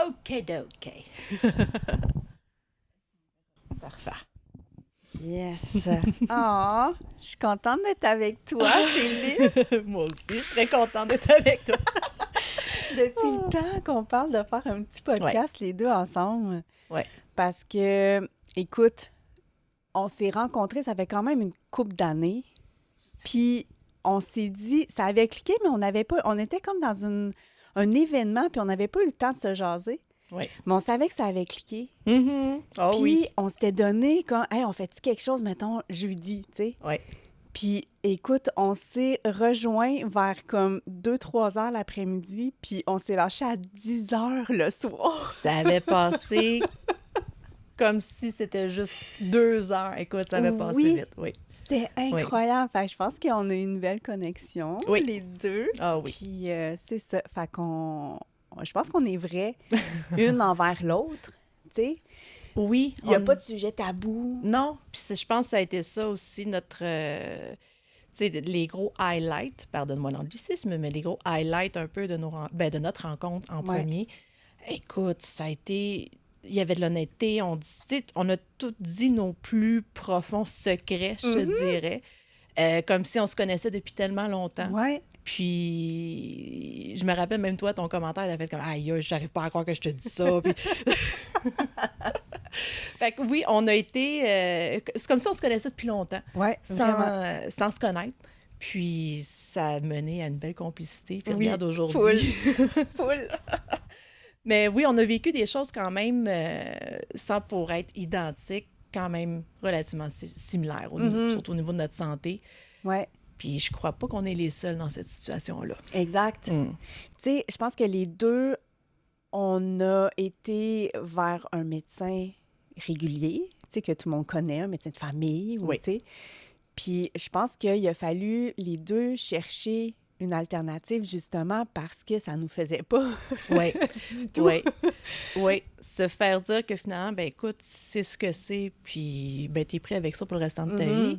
OK. Parfait. Yes. Oh, je suis contente d'être avec toi, Céline. Moi aussi, je suis très contente d'être avec toi. Depuis le temps qu'on parle de faire un petit podcast, les deux ensemble. Ouais. Parce que, écoute, on s'est rencontrés, ça fait quand même une couple d'années. Puis, on s'est dit, ça avait cliqué, mais on était comme dans un événement, puis on n'avait pas eu le temps de se jaser. Oui. Mais on savait que ça avait cliqué. Mm-hmm. Oh, Puis, oui. on s'était donné, quand, hey, on fait-tu quelque chose, mettons, jeudi, tu sais? Oui. Puis, écoute, on s'est rejoint vers comme 2-3 heures l'après-midi, puis on s'est lâché à 10 heures le soir. Ça avait passé comme si c'était juste 2 heures. Écoute, ça avait passé vite, oui. C'était incroyable. Fait que je pense qu'on a eu une belle connexion, les deux. Ah oui. Puis, c'est ça. Fait qu'on... Je pense qu'on est vrai une envers l'autre, tu sais. Oui. Il n'y a pas de sujet tabou. Non. Puis je pense que ça a été ça aussi notre... tu sais, les gros highlights, pardonne-moi l'anglicisme, mais les gros highlights un peu de notre rencontre en premier. Écoute, ça a été... Il y avait de l'honnêteté. On a tout dit nos plus profonds secrets, je te dirais. Comme si on se connaissait depuis tellement longtemps. Ouais. Puis, je me rappelle même toi, ton commentaire, t'as fait comme « Aïe, j'arrive pas à croire que je te dis ça. » Puis... Fait que oui, on a été... c'est comme si on se connaissait depuis longtemps, sans se connaître. Puis, ça a mené à une belle complicité. Puis regarde aujourd'hui. Full. Mais oui, on a vécu des choses quand même, sans pour être identiques, quand même relativement similaires, surtout au niveau de notre santé. Ouais. Puis je crois pas qu'on est les seuls dans cette situation-là. Exact. Tu sais, je pense que les deux, on a été vers un médecin régulier, tu sais, que tout le monde connaît, un médecin de famille, tu sais. Puis je pense qu'il a fallu les deux chercher une alternative, justement, parce que ça nous faisait pas du tout. Oui. Se faire dire que finalement, ben écoute, c'est ce que c'est, puis ben t'es pris avec ça pour le restant de ta vie.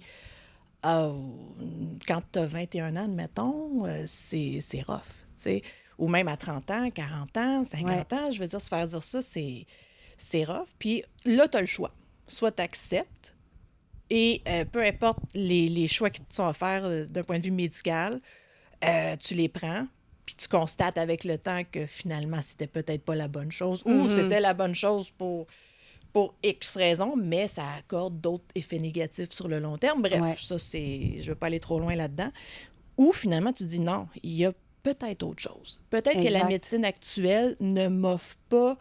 Quand tu as 21 ans, admettons, c'est rough, tu sais. Ou même à 30 ans, 40 ans, 50 ans, je veux dire, se faire dire ça, c'est rough. Puis là, tu as le choix. Soit tu acceptes, et peu importe les choix qui te sont offerts d'un point de vue médical, tu les prends, puis tu constates avec le temps que finalement, c'était peut-être pas la bonne chose, ou c'était la bonne chose pour X raisons, mais ça accorde d'autres effets négatifs sur le long terme. Bref, ça, c'est... Je veux pas aller trop loin là-dedans. Ou finalement, tu dis non, il y a peut-être autre chose. Peut-être que la médecine actuelle ne m'offre pas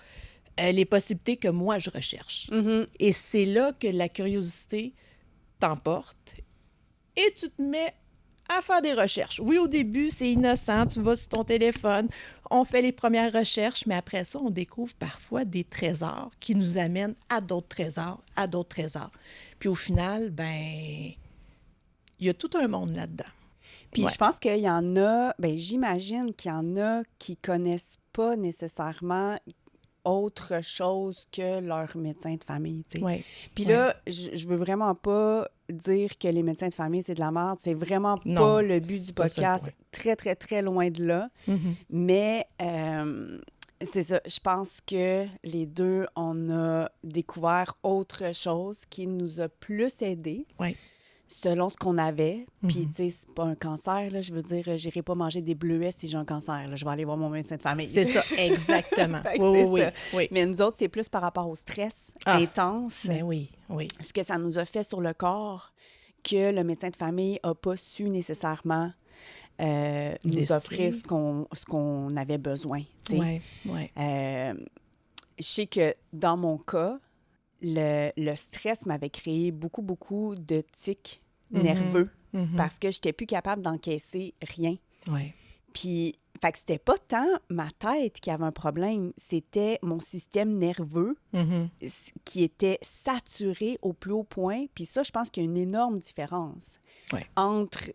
les possibilités que moi, je recherche. Et c'est là que la curiosité t'emporte et tu te mets à faire des recherches. Oui, au début, c'est innocent, tu vas sur ton téléphone, on fait les premières recherches, mais après ça, on découvre parfois des trésors qui nous amènent à d'autres trésors, à d'autres trésors. Puis au final, ben, il y a tout un monde là-dedans. Puis je pense qu'il y en a, ben j'imagine qu'il y en a qui connaissent pas nécessairement autre chose que leur médecin de famille, tu sais. Puis là, je veux vraiment pas dire que les médecins de famille, c'est de la merde. C'est vraiment pas le but du podcast. Très, très, très loin de là. Mais c'est ça. Je pense que les deux, on a découvert autre chose qui nous a plus aidés. Selon ce qu'on avait. Puis, tu sais, c'est pas un cancer, là. Je veux dire, j'irai pas manger des bleuets si j'ai un cancer, là. Je vais aller voir mon médecin de famille. C'est ça, exactement. Oui. Mais nous autres, c'est plus par rapport au stress intense. Mais oui. Ce que ça nous a fait sur le corps que le médecin de famille a pas su nécessairement nous offrir ce qu'on avait besoin, tu sais. Je sais que dans mon cas, le stress m'avait créé beaucoup, beaucoup de tics nerveux parce que je n'étais plus capable d'encaisser rien. Puis, fait que c'était pas tant ma tête qui avait un problème, c'était mon système nerveux qui était saturé au plus haut point. Puis ça, je pense qu'il y a une énorme différence entre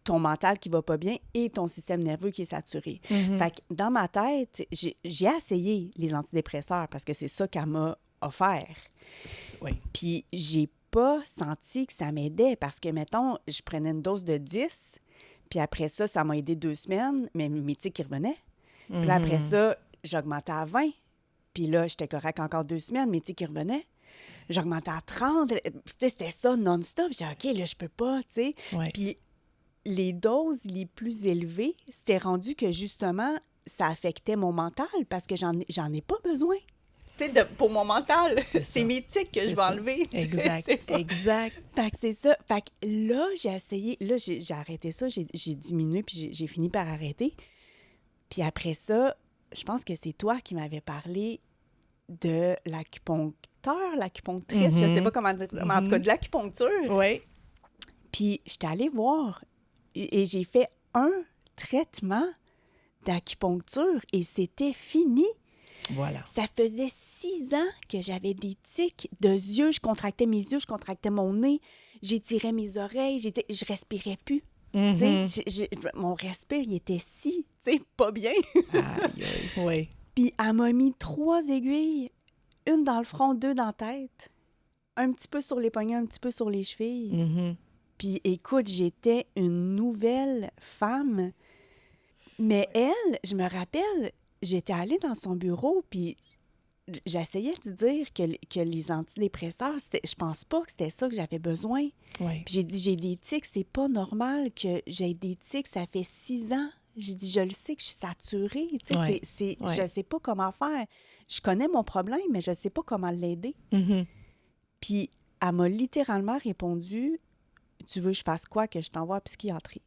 ton mental qui va pas bien et ton système nerveux qui est saturé. Fait que dans ma tête, j'ai essayé les antidépresseurs parce que c'est ça qu'elle m'a offert. Puis j'ai pas senti que ça m'aidait parce que, mettons, je prenais une dose de 10, puis après ça, ça m'a aidé 2 semaines, mais mes tics, ils revenaient. Puis là, après ça, j'augmentais à 20. Puis là, j'étais correct encore 2 semaines, mais tu sais, qui revenait. J'augmentais à 30. Tu sais, c'était ça non-stop. J'ai dit, OK, là, je peux pas, tu sais. Ouais. Puis les doses les plus élevées, c'était rendu que, justement, ça affectait mon mental parce que j'en ai pas besoin. Tu sais, pour mon mental, c'est mes tics que je vais enlever. Exact, exact. Fait que c'est ça. Fait que là, j'ai essayé. Là, j'ai arrêté ça. J'ai diminué, puis j'ai fini par arrêter. Puis après ça, je pense que c'est toi qui m'avais parlé de l'acupuncteur, l'acupunctrice, je sais pas comment dire ça, mais en tout cas, de l'acupuncture. Oui. Puis j'étais allée voir et j'ai fait un traitement d'acupuncture et c'était fini. Voilà. Ça faisait 6 ans que j'avais des tics de yeux. Je contractais mes yeux, je contractais mon nez, j'étirais mes oreilles, je respirais plus. Mon respire, il était pas bien. Aïe, oui. Puis elle m'a mis 3 aiguilles, une dans le front, 2 dans la tête, un petit peu sur les poignets, un petit peu sur les chevilles. Puis écoute, j'étais une nouvelle femme. Mais elle, je me rappelle, j'étais allée dans son bureau, puis j'essayais de dire que les antidépresseurs, je pense pas que c'était ça que j'avais besoin. Oui. Puis j'ai dit, j'ai des tics, c'est pas normal que j'ai des tics, ça fait 6 ans. J'ai dit, je le sais que je suis saturée. Tu sais, je sais pas comment faire. Je connais mon problème, mais je sais pas comment l'aider. Puis elle m'a littéralement répondu, tu veux que je fasse quoi, que je t'envoie à la psychiatrie?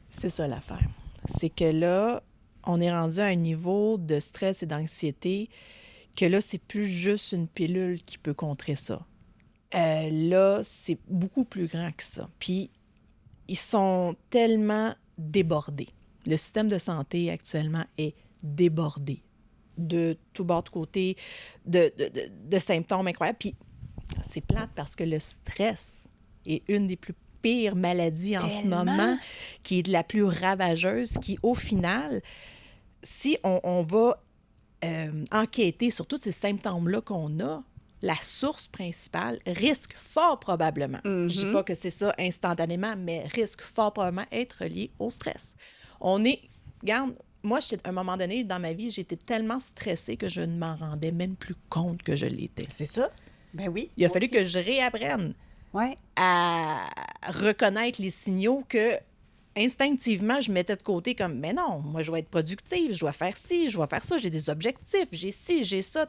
C'est ça l'affaire. C'est que là, on est rendu à un niveau de stress et d'anxiété que là, c'est plus juste une pilule qui peut contrer ça. Là, c'est beaucoup plus grand que ça. Puis, ils sont tellement débordés. Le système de santé actuellement est débordé de tout bord de côté, de symptômes incroyables. Puis, c'est plate parce que le stress est une des plus pires maladies en ce moment, qui est la plus ravageuse, qui, au final, si on va enquêter sur tous ces symptômes-là qu'on a, la source principale risque fort probablement, je ne dis pas que c'est ça instantanément, mais risque fort probablement être lié au stress. Regarde, moi, à un moment donné, dans ma vie, j'étais tellement stressée que je ne m'en rendais même plus compte que je l'étais. C'est ça? Ben oui. Il a fallu que je réapprenne à reconnaître les signaux que instinctivement, je mettais de côté comme, mais non, moi, je dois être productive, je dois faire ci, je dois faire ça, j'ai des objectifs, j'ai ci, j'ai ça,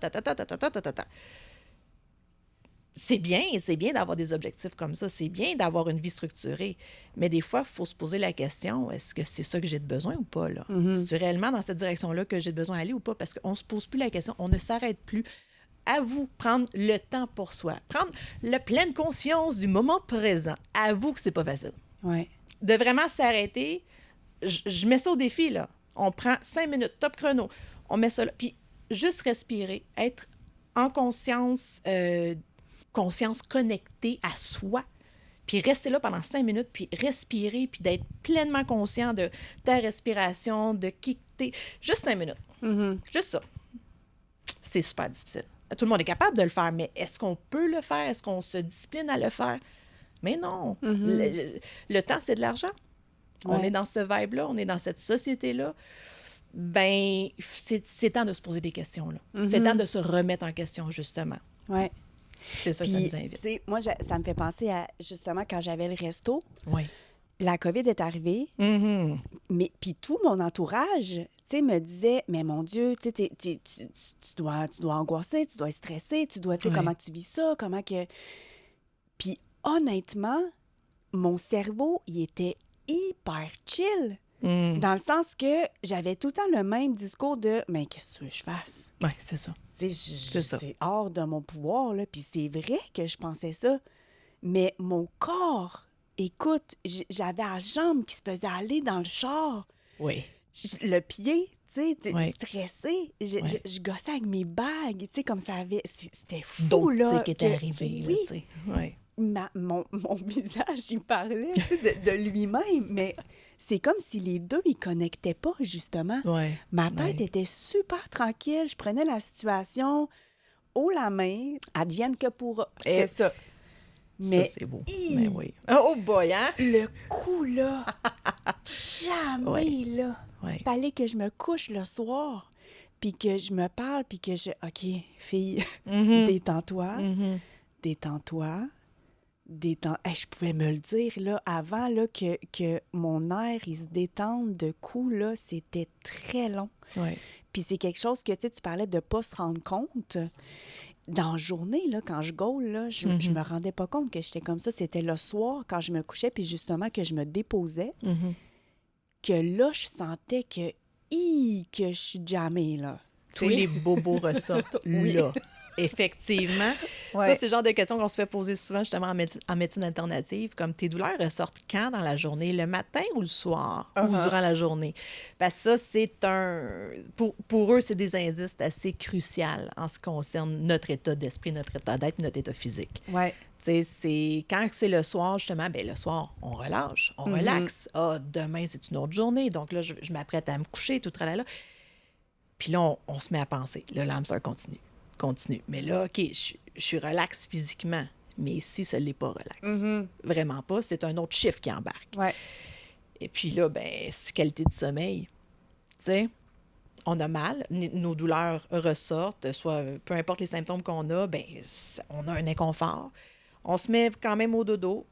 C'est bien d'avoir des objectifs comme ça, c'est bien d'avoir une vie structurée, mais des fois, il faut se poser la question, est-ce que c'est ça que j'ai de besoin ou pas, là? C'est réellement dans cette direction-là que j'ai besoin d'aller ou pas? Parce qu'on ne se pose plus la question, on ne s'arrête plus. À vous, prendre le temps pour soi, prendre la pleine conscience du moment présent. Avoue que c'est pas facile. Ouais. De vraiment s'arrêter, je mets ça au défi, là. On prend 5 minutes, top chrono, on met ça là, puis juste respirer, être en conscience, conscience connectée à soi, puis rester là pendant 5 minutes, puis respirer, puis d'être pleinement conscient de ta respiration, de qui t'es. Juste 5 minutes. Juste ça. C'est super difficile. Tout le monde est capable de le faire, mais est-ce qu'on peut le faire? Est-ce qu'on se discipline à le faire? Mais non. Le temps, c'est de l'argent. Ouais. On est dans cette vibe-là, on est dans cette société-là. Ben, c'est temps de se poser des questions, là. C'est temps de se remettre en question, justement. Oui. C'est ça que ça nous invite. Moi, ça me fait penser à, justement, quand j'avais le resto. Oui. La COVID est arrivée, mais puis tout mon entourage, tu sais, me disait, mais mon Dieu, tu dois angoisser, tu dois stresser, tu dois, tu sais, comment tu vis ça, comment que... Puis honnêtement, mon cerveau, il était hyper chill, dans le sens que j'avais tout le temps le même discours de, mais qu'est-ce que tu veux que je fasse? Oui, c'est ça. C'est hors de mon pouvoir, là, puis c'est vrai que je pensais ça, mais mon corps... Écoute, j'avais la jambe qui se faisait aller dans le char. Oui. Le pied, tu sais, stressé. Je gossais avec mes bagues, tu sais, comme ça avait... C'était fou, d'autres là. qui étaient arrivés, oui, là, tu sais. Oui. Mon visage, il parlait, tu sais, de lui-même, mais c'est comme si les deux, ils connectaient pas, justement. Ouais. Ma tête était super tranquille. Je prenais la situation haut la main, advienne que pourra. C'était ça. Mais ça, c'est beau. Mais oui. Oh boy, hein? Le coup, là, jamais, là. fallait que je me couche le soir, puis que je me parle, puis que je... OK, fille, détends-toi, détends-toi. Hey, je pouvais me le dire, là, avant là, que mon air, il se détende de coup, là, c'était très long. Ouais. Puis c'est quelque chose que, tu sais, tu parlais de ne pas se rendre compte. Dans la journée, là, quand je gaule, là, je me rendais pas compte que j'étais comme ça. C'était le soir, quand je me couchais, puis justement que je me déposais, que là, je sentais que je suis jammée, là. Tous les bobos ressortent là. Effectivement. Ouais. Ça, c'est le genre de questions qu'on se fait poser souvent, justement, en médecine alternative, comme tes douleurs ressortent quand dans la journée, le matin ou le soir, ou durant la journée? Parce que ça, c'est pour eux, c'est des indices assez cruciaux en ce qui concerne notre état d'esprit, notre état d'être, notre état physique. Ouais. Tu sais, quand c'est le soir, justement, bien, le soir, on relâche, on relaxe. Ah, demain, c'est une autre journée, donc là, je m'apprête à me coucher, tout tralala. Puis là, on se met à penser. Le hamster continue. Mais là, OK, je suis relax physiquement, mais ici, ça ne l'est pas relax. Vraiment pas. C'est un autre chiffre qui embarque. Ouais. Et puis là, ben c'est qualité de sommeil. Tu sais, on a mal, nos douleurs ressortent, soit peu importe les symptômes qu'on a, ben on a un inconfort. On se met quand même au dodo.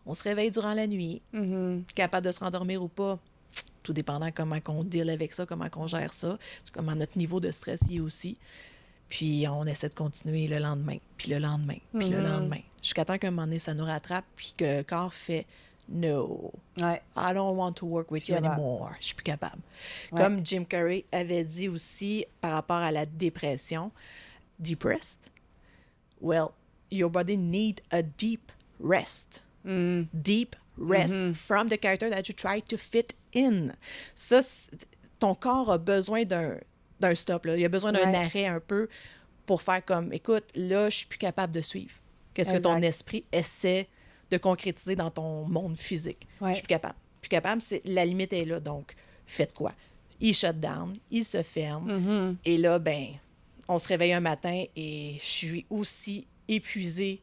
On se réveille durant la nuit. Capable de se rendormir ou pas. Tout dépendant comment on deal avec ça, comment on gère ça, comment notre niveau de stress y est aussi. Puis on essaie de continuer le lendemain, puis le lendemain, puis le lendemain. Jusqu'à temps qu'un moment donné, ça nous rattrape, puis que le corps fait « No, I don't want to work with you anymore. » Je suis plus capable. Comme Jim Carrey avait dit aussi par rapport à la dépression, « Depressed? Well, your body need a deep rest. Deep rest from the character that you try to fit in. » Ça, ton corps a besoin d'un stop. Là. Il a besoin d'un arrêt un peu pour faire comme, écoute, là, je suis plus capable de suivre. Qu'est-ce que ton esprit essaie de concrétiser dans ton monde physique? Je suis plus capable. Plus capable, la limite est là. Donc, faites quoi? Il shut down, il se ferme. Et là, ben, on se réveille un matin et je suis aussi épuisée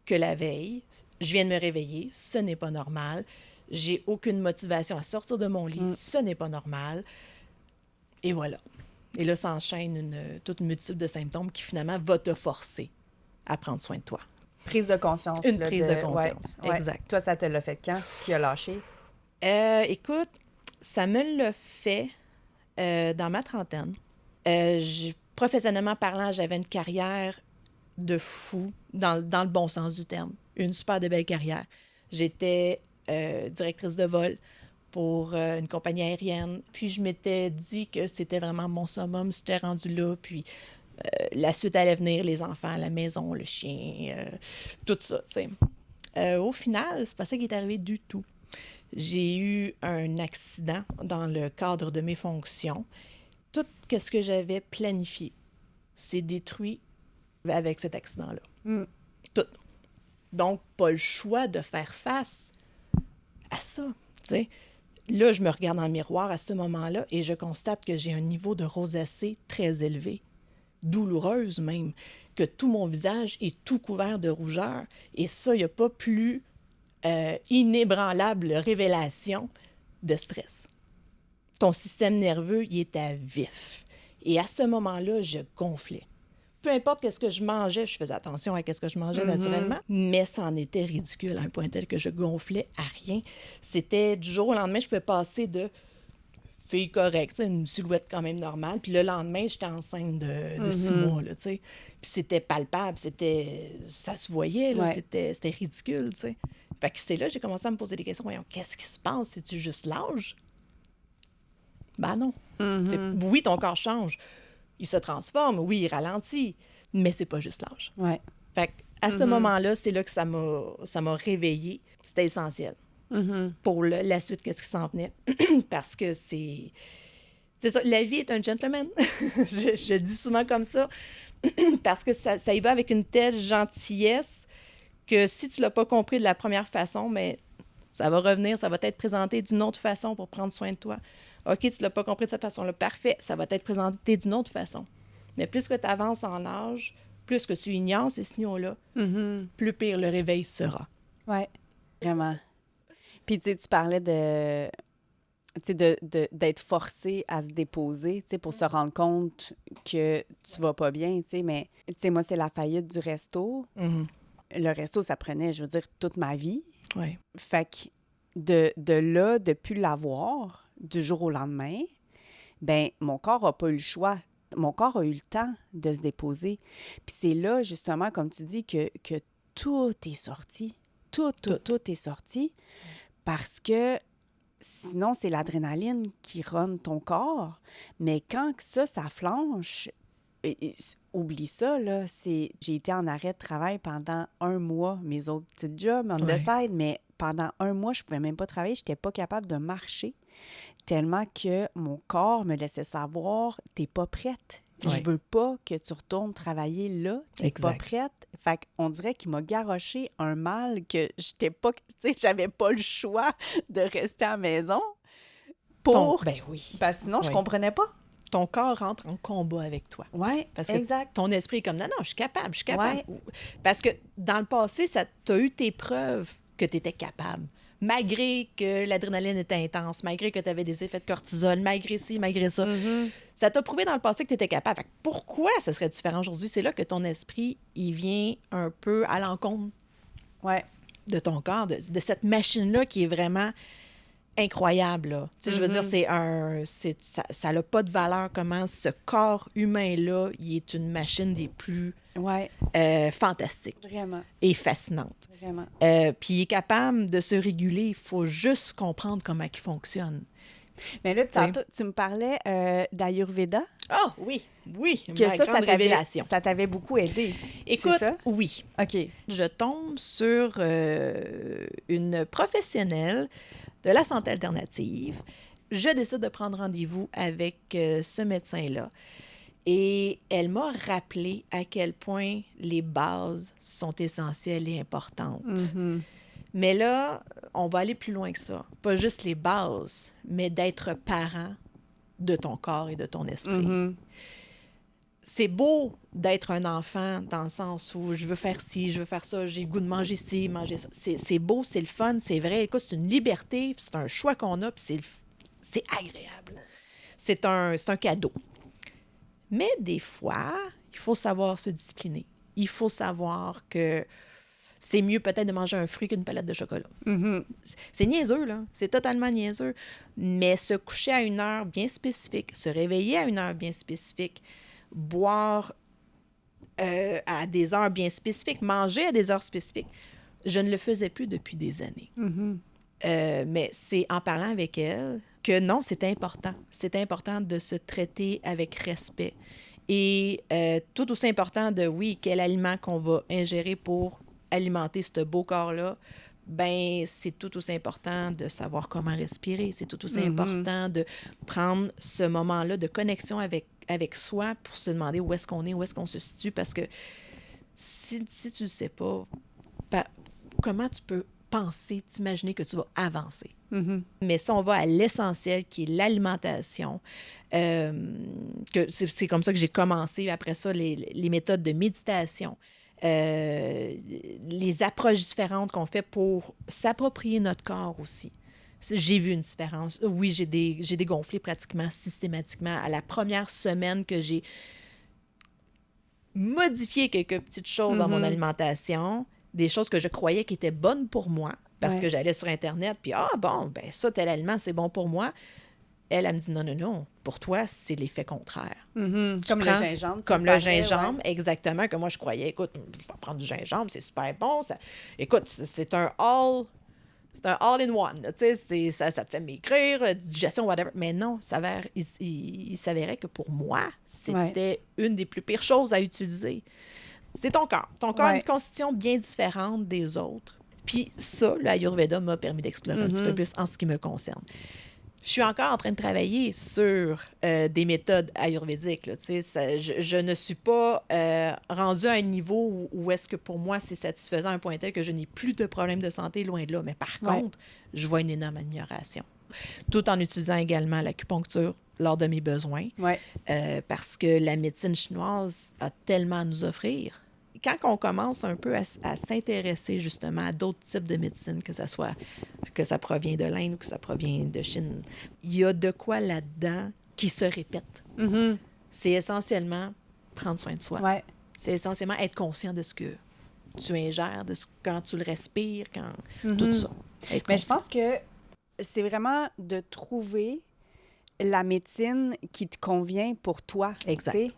que la veille. Je viens de me réveiller. Ce n'est pas normal. J'ai aucune motivation à sortir de mon lit. Ce n'est pas normal. Et voilà. Et là, s'enchaîne toute une multitude de symptômes qui, finalement, va te forcer à prendre soin de toi. Prise de conscience. Une prise de conscience, exact. Toi, ça te l'a fait quand? Qui a lâché? Écoute, ça me l'a fait dans ma trentaine. Professionnellement parlant, j'avais une carrière de fou, dans le bon sens du terme. Une super de belle carrière. J'étais directrice de vol pour une compagnie aérienne. Puis je m'étais dit que c'était vraiment mon summum, c'était rendu là. Puis la suite allait venir, les enfants, la maison, le chien, tout ça, tu sais. Au final, c'est pas ça qui est arrivé du tout. J'ai eu un accident dans le cadre de mes fonctions. Tout ce que j'avais planifié s'est détruit avec cet accident-là. Tout. Donc, pas le choix de faire face à ça, tu sais. Là, je me regarde dans le miroir à ce moment-là et je constate que j'ai un niveau de rosacée très élevé, douloureuse même, que tout mon visage est tout couvert de rougeur. Et ça, il n'y a pas plus inébranlable révélation de stress. Ton système nerveux, il est à vif. Et à ce moment-là, je gonflais. Peu importe ce que je mangeais, je faisais attention à ce que je mangeais naturellement, mais ça en était ridicule à un point tel que je gonflais à rien. C'était du jour au lendemain, je pouvais passer de fille correcte, une silhouette quand même normale, puis le lendemain, j'étais enceinte de 6 mois, là, tu sais. Puis c'était palpable, ça se voyait, là, c'était ridicule, tu sais. Fait que c'est là que j'ai commencé à me poser des questions. Voyons, qu'est-ce qui se passe? C'est-tu juste l'âge? Ben non. Oui, ton corps change. Il se transforme, oui, il ralentit, mais c'est pas juste l'âge. Ouais. Fait à ce moment-là, c'est là que ça m'a réveillée. C'était essentiel pour la suite, qu'est-ce qui s'en venait. Parce que c'est ça, la vie est un gentleman. je dis souvent comme ça, parce que ça y va avec une telle gentillesse que si tu l'as pas compris de la première façon, mais ça va revenir, ça va t'être présenté d'une autre façon pour prendre soin de toi. OK, tu l'as pas compris de cette façon-là, parfait, ça va t'être présenté d'une autre façon. Mais plus que tu avances en âge, plus que tu ignores ces signaux-là, plus pire le réveil sera. Oui, vraiment. Puis tu sais, tu parlais de d'être forcé à se déposer, pour se rendre compte que tu vas pas bien, mais moi, c'est la faillite du resto. Mm-hmm. Le resto, ça prenait, je veux dire, toute ma vie. Ouais. Fait que de là, de plus l'avoir, du jour au lendemain, ben mon corps n'a pas eu le choix. Mon corps a eu le temps de se déposer. Puis c'est là, justement, comme tu dis, que tout est sorti. Tout est sorti. Parce que sinon, c'est l'adrénaline qui run ton corps. Mais quand ça flanche, oublie ça, là. J'ai été en arrêt de travail pendant 1 mois, mes autres petites jobs on the side, mais pendant 1 mois, je pouvais même pas travailler. Je n'étais pas capable de marcher tellement que mon corps me laissait savoir « t'es pas prête ». Je veux pas que tu retournes travailler là, t'es pas prête. Fait qu'on dirait qu'il m'a garoché un mal que j'étais pas, j'avais pas le choix de rester à la maison pour... Ben oui. Parce que sinon, je comprenais pas. Ton corps rentre en combat avec toi. Oui, parce que exact. Ton esprit est comme, non, je suis capable. Ouais. Parce que dans le passé, tu as eu tes preuves que tu étais capable. Malgré que l'adrénaline était intense, malgré que tu avais des effets de cortisol, malgré ci, malgré ça. Mm-hmm. Ça t'a prouvé dans le passé que tu étais capable. Fait que pourquoi ce serait différent aujourd'hui? C'est là que ton esprit, il vient un peu à l'encontre de ton corps, de cette machine-là qui est vraiment incroyable. Là. Mm-hmm. Je veux dire, ça n'a pas de valeur comment ce corps humain-là, il est une machine des plus fantastiques. Vraiment. Et fascinantes. Vraiment. Puis il est capable de se réguler. Il faut juste comprendre comment il fonctionne. Mais là, tantôt, tu me parlais d'Ayurveda. Ah, oui, que grande révélation. Ça t'avait beaucoup aidé. Écoute, c'est ça? Oui. OK. Je tombe sur une professionnelle de la santé alternative. Je décide de prendre rendez-vous avec ce médecin-là. Et elle m'a rappelé à quel point les bases sont essentielles et importantes. Mm-hmm. Mais là, on va aller plus loin que ça. Pas juste les bases, mais d'être parent de ton corps et de ton esprit. Mm-hmm. C'est beau d'être un enfant dans le sens où je veux faire ci, je veux faire ça, j'ai le goût de manger ci, manger ça. C'est beau, c'est le fun, c'est vrai. Écoute, c'est une liberté, c'est un choix qu'on a, puis c'est agréable. C'est un cadeau. Mais des fois, il faut savoir se discipliner. Il faut savoir que c'est mieux peut-être de manger un fruit qu'une palette de chocolat. Mm-hmm. C'est niaiseux, là. C'est totalement niaiseux. Mais se coucher à une heure bien spécifique, se réveiller à une heure bien spécifique, boire à des heures bien spécifiques, manger à des heures spécifiques, je ne le faisais plus depuis des années. Mm-hmm. Mais c'est en parlant avec elle que non, c'est important. C'est important de se traiter avec respect. Et tout aussi important de, oui, quel aliment qu'on va ingérer pour alimenter ce beau corps-là, ben c'est tout aussi important de savoir comment respirer. C'est tout aussi important de prendre ce moment-là de connexion avec soi pour se demander où est-ce qu'on est, où est-ce qu'on se situe. Parce que si tu ne sais pas, comment tu peux penser, t'imaginer que tu vas avancer? Mm-hmm. Mais si on va à l'essentiel, qui est l'alimentation, que c'est comme ça que j'ai commencé. Après ça, les méthodes de méditation, les approches différentes qu'on fait pour s'approprier notre corps aussi. J'ai vu une différence. Oui, j'ai dégonflé pratiquement systématiquement à la première semaine que j'ai modifié quelques petites choses dans mon alimentation, des choses que je croyais qui étaient bonnes pour moi, parce que j'allais sur Internet, puis ça, tel aliment, c'est bon pour moi. Elle me dit non, pour toi, c'est l'effet contraire. Mm-hmm. Comme le gingembre. Comme le gingembre, exactement, que moi, je croyais, écoute, je vais prendre du gingembre, c'est super bon. Ça... Écoute, c'est un all-in-one. Tu sais, ça te fait maigrir, digestion, whatever. Mais non, il s'avérait que pour moi, c'était une des plus pires choses à utiliser. C'est ton corps. Ton corps a une constitution bien différente des autres. Puis ça, l'Ayurveda m'a permis d'explorer un petit peu plus en ce qui me concerne. Je suis encore en train de travailler sur des méthodes ayurvédiques. Là, je ne suis pas rendue à un niveau où est-ce que pour moi, c'est satisfaisant à un point tel que je n'ai plus de problèmes de santé, loin de là. Mais par contre, je vois une énorme amélioration. Tout en utilisant également l'acupuncture lors de mes besoins. Parce que la médecine chinoise a tellement à nous offrir quand on commence un peu à s'intéresser justement à d'autres types de médecine, que ça provient de l'Inde ou que ça provient de Chine, il y a de quoi là-dedans qui se répète. Mm-hmm. C'est essentiellement prendre soin de soi. Ouais. C'est essentiellement être conscient de ce que tu ingères, quand tu le respires, Mm-hmm. tout ça. Mais je pense que c'est vraiment de trouver la médecine qui te convient pour toi. Exact. T'sais?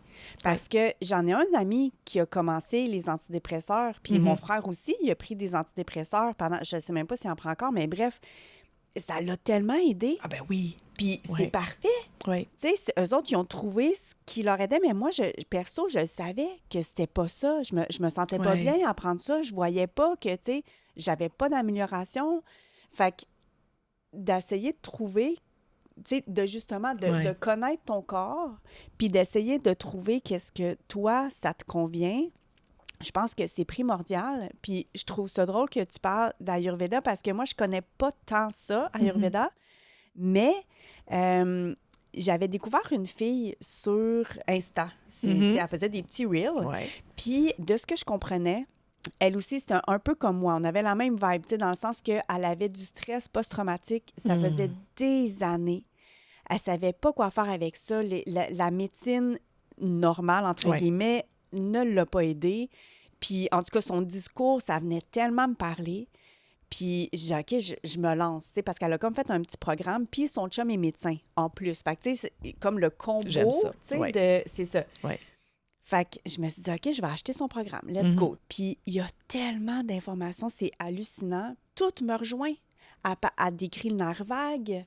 Parce que j'en ai un ami qui a commencé les antidépresseurs, puis mon frère aussi, il a pris des antidépresseurs pendant, je sais même pas s'il en prend encore, mais bref, ça l'a tellement aidé. Ah ben oui. Puis c'est parfait. Oui. Tu sais, eux autres, ils ont trouvé ce qui leur aidait, mais moi, perso, je savais que c'était pas ça. Je me sentais pas bien à prendre ça. Je voyais pas que, tu sais, j'avais pas d'amélioration. Fait que d'essayer de trouver, tu sais, de connaître ton corps, puis d'essayer de trouver qu'est-ce que toi, ça te convient, je pense que c'est primordial. Puis je trouve ça drôle que tu parles d'Ayurveda parce que moi, je connais pas tant ça, Ayurveda, mais j'avais découvert une fille sur Insta. Elle faisait des petits reels. Ouais. Puis de ce que je comprenais, elle aussi, c'était un peu comme moi. On avait la même vibe, tu sais, dans le sens qu'elle avait du stress post-traumatique. Ça faisait des années. Elle savait pas quoi faire avec ça. La médecine normale, entre guillemets, ne l'a pas aidée. Puis, en tout cas, son discours, ça venait tellement me parler. Puis, j'ai dit, OK, je me lance, tu sais, parce qu'elle a comme fait un petit programme. Puis, son chum est médecin, en plus. Fait que, tu sais, c'est comme le combo, tu sais, c'est ça. Ouais. Fait que je me suis dit, OK, je vais acheter son programme. Let's go. Puis, il y a tellement d'informations, c'est hallucinant. Tout me rejoint. Elle décrit le nerf vague.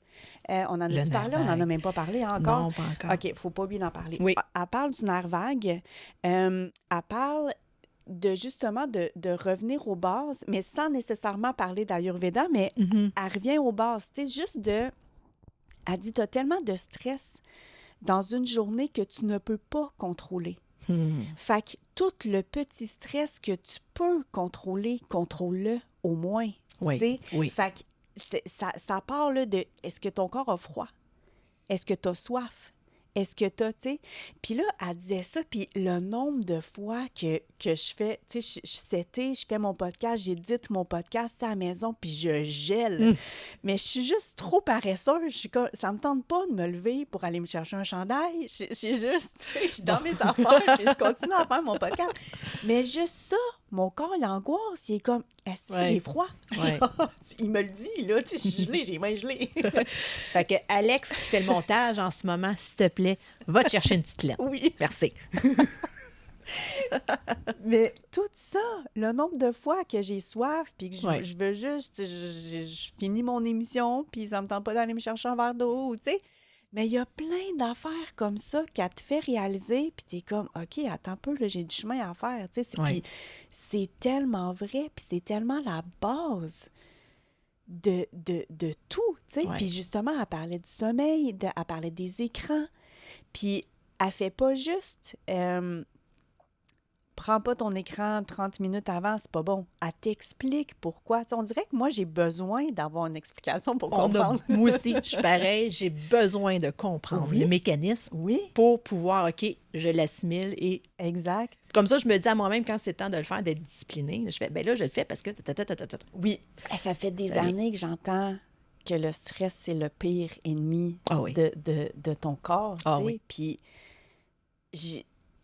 On en a-tu parlé? On n'en a même pas parlé encore? Non, pas encore. OK, il ne faut pas oublier d'en parler. Oui. Elle parle du nerf vague. Elle parle de justement de revenir aux bases, mais sans nécessairement parler d'Ayurveda, mais elle revient aux bases. Tu sais, juste de... Elle dit, tu as tellement de stress dans une journée que tu ne peux pas contrôler. Fait que tout le petit stress que tu peux contrôler, contrôle-le au moins. Oui. Fait que ça part là, de est-ce que ton corps a froid? Est-ce que tu as soif? Est-ce que tu as, tu sais... Puis là, elle disait ça, puis le nombre de fois que je fais, tu sais, cet été, je fais mon podcast, j'édite mon podcast à la maison, puis je gèle. Mais je suis juste trop paresseuse. Ça me tente pas de me lever pour aller me chercher un chandail. C'est juste, tu sais, je suis dans mes affaires, puis je continue à faire mon podcast. Mais juste ça, mon corps, il angoisse. Il est comme, est-ce que j'ai froid? Ouais. Il me le dit, là, tu sais, je suis gelée, j'ai les mains gelées. Fait que Alex, qui fait le montage en ce moment, s'il te plaît, va te chercher une petite lettre. Oui. Merci. Mais tout ça, le nombre de fois que j'ai soif, puis que je veux juste, je finis mon émission, puis ça me tente pas d'aller me chercher un verre d'eau, tu sais. Mais il y a plein d'affaires comme ça qu'elle te fait réaliser, puis t'es comme, OK, attends un peu, là, j'ai du chemin à faire, tu sais. Puis c'est tellement vrai, puis c'est tellement la base de tout, tu sais. Puis justement, elle parlait du sommeil, elle parlait des écrans, puis elle fait pas juste... prends pas ton écran 30 minutes avant, c'est pas bon. Elle t'explique pourquoi. T'sais, on dirait que moi, j'ai besoin d'avoir une explication pour comprendre. Moi aussi, je suis pareil, j'ai besoin de comprendre le mécanisme pour pouvoir, OK, je l'assimile et... Exact. Comme ça, je me dis à moi-même, quand c'est le temps de le faire, d'être disciplinée, je fais, ben là, je le fais parce que... Oui. Ça fait des années que j'entends que le stress, c'est le pire ennemi de ton corps. Puis,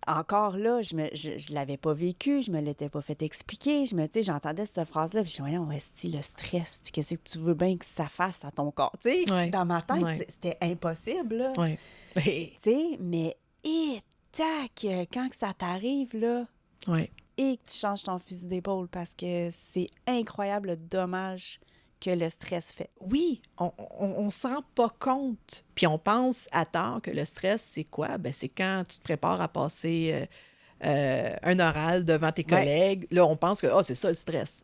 encore là, je l'avais pas vécu, je me l'étais pas fait expliquer. J'entendais cette phrase-là, puis je me disais, voyons, est-ce le stress? Qu'est-ce que tu veux bien que ça fasse à ton corps? Dans ma tête, c'était impossible. Là. Mais, tac, quand que ça t'arrive, là, et que tu changes ton fusil d'épaule, parce que c'est incroyable le dommage que le stress fait. Oui, on ne se rend pas compte. Puis on pense à tort que le stress, c'est quoi? Ben, c'est quand tu te prépares à passer un oral devant tes collègues. Là, on pense que c'est ça le stress.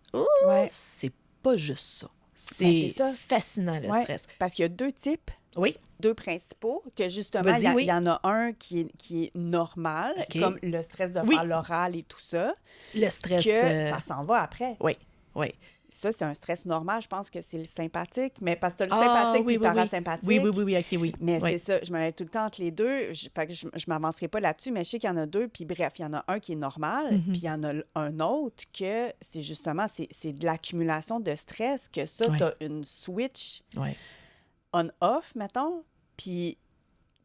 C'est pas juste ça. C'est fascinant, le stress. Parce qu'il y a deux types. Oui. Deux principaux, que justement, il y en a un qui est normal, comme le stress de faire l'oral et tout ça. Le stress... que ça s'en va après. Oui. ça, c'est un stress normal. Je pense que c'est le sympathique. Mais parce que tu as le sympathique et le parasympathique. Oui, OK, oui. Mais c'est ça, je me mets tout le temps entre les deux. Fait que je m'avancerai pas là-dessus, mais je sais qu'il y en a deux. Puis bref, il y en a un qui est normal, puis il y en a un autre que c'est justement, c'est de l'accumulation de stress que ça, tu as une switch on-off, mettons, puis